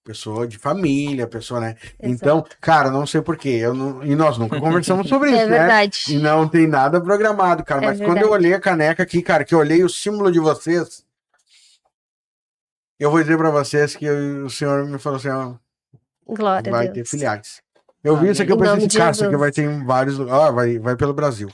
Pessoa de família, pessoa, né? Exato. Então, cara, não sei porquê, e nós nunca conversamos sobre isso, É né? verdade. E não tem nada programado, cara. É Mas quando verdade. eu olhei a caneca aqui, cara, que eu olhei o símbolo de vocês, eu vou dizer pra vocês que o senhor me falou assim, ó, Glória a vai Deus. ter filiais. Eu vi isso aqui, eu Em pensei nome assim, de cara, isso aqui Jesus. vai ter em vários lugares, vai pelo Brasil.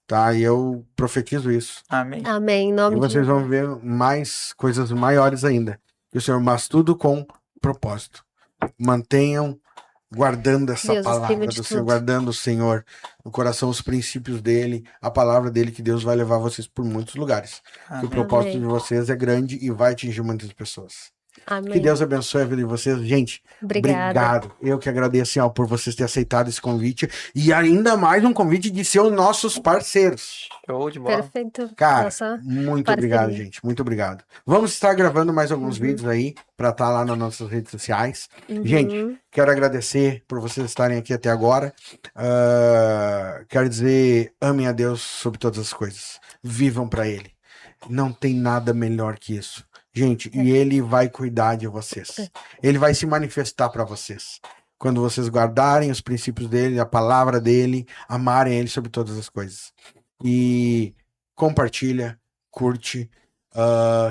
Tá? E eu profetizo isso. Amém. Amém. Em E nome de vocês vão Jesus. ver mais coisas maiores ainda. Que o Senhor, mas tudo com propósito. Mantenham guardando essa Deus acima palavra de do Senhor, tudo. guardando o Senhor no coração, os princípios dele, a palavra dele, que Deus vai levar vocês por muitos lugares. Que o Amém. propósito Amém. de vocês é grande e vai atingir muitas pessoas. Que Amém. Deus abençoe a vida de vocês. Gente, Obrigada. obrigado. Eu que agradeço, ó, por vocês terem aceitado esse convite. E ainda mais um convite de ser os nossos parceiros. Show de bola. Perfeito. Cara, Nossa muito parceria. obrigado, gente. Muito obrigado. Vamos estar gravando mais alguns Uhum. vídeos aí para estar lá nas nossas redes sociais. Uhum. Gente, quero agradecer por vocês estarem aqui até agora. Quero dizer, amem a Deus sobre todas as coisas. Vivam para Ele. Não tem nada melhor que isso. Gente, e Ele vai cuidar de vocês. Ele vai se manifestar para vocês. Quando vocês guardarem os princípios dele, a palavra dele, amarem Ele sobre todas as coisas. E compartilha, curte,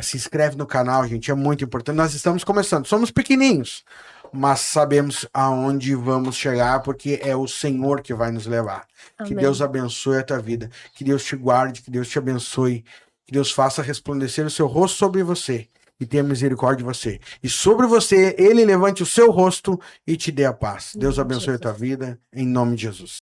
se inscreve no canal, gente, é muito importante. Nós estamos começando, somos pequenininhos, mas sabemos aonde vamos chegar, porque é o Senhor que vai nos levar. Que Amém. Deus abençoe a tua vida, que Deus te guarde, que Deus te abençoe, que Deus faça resplandecer o seu rosto sobre você e tenha misericórdia de você. E sobre você, Ele levante o seu rosto e te dê a paz. Deus Em nome de abençoe a tua Jesus. vida, em nome de Jesus.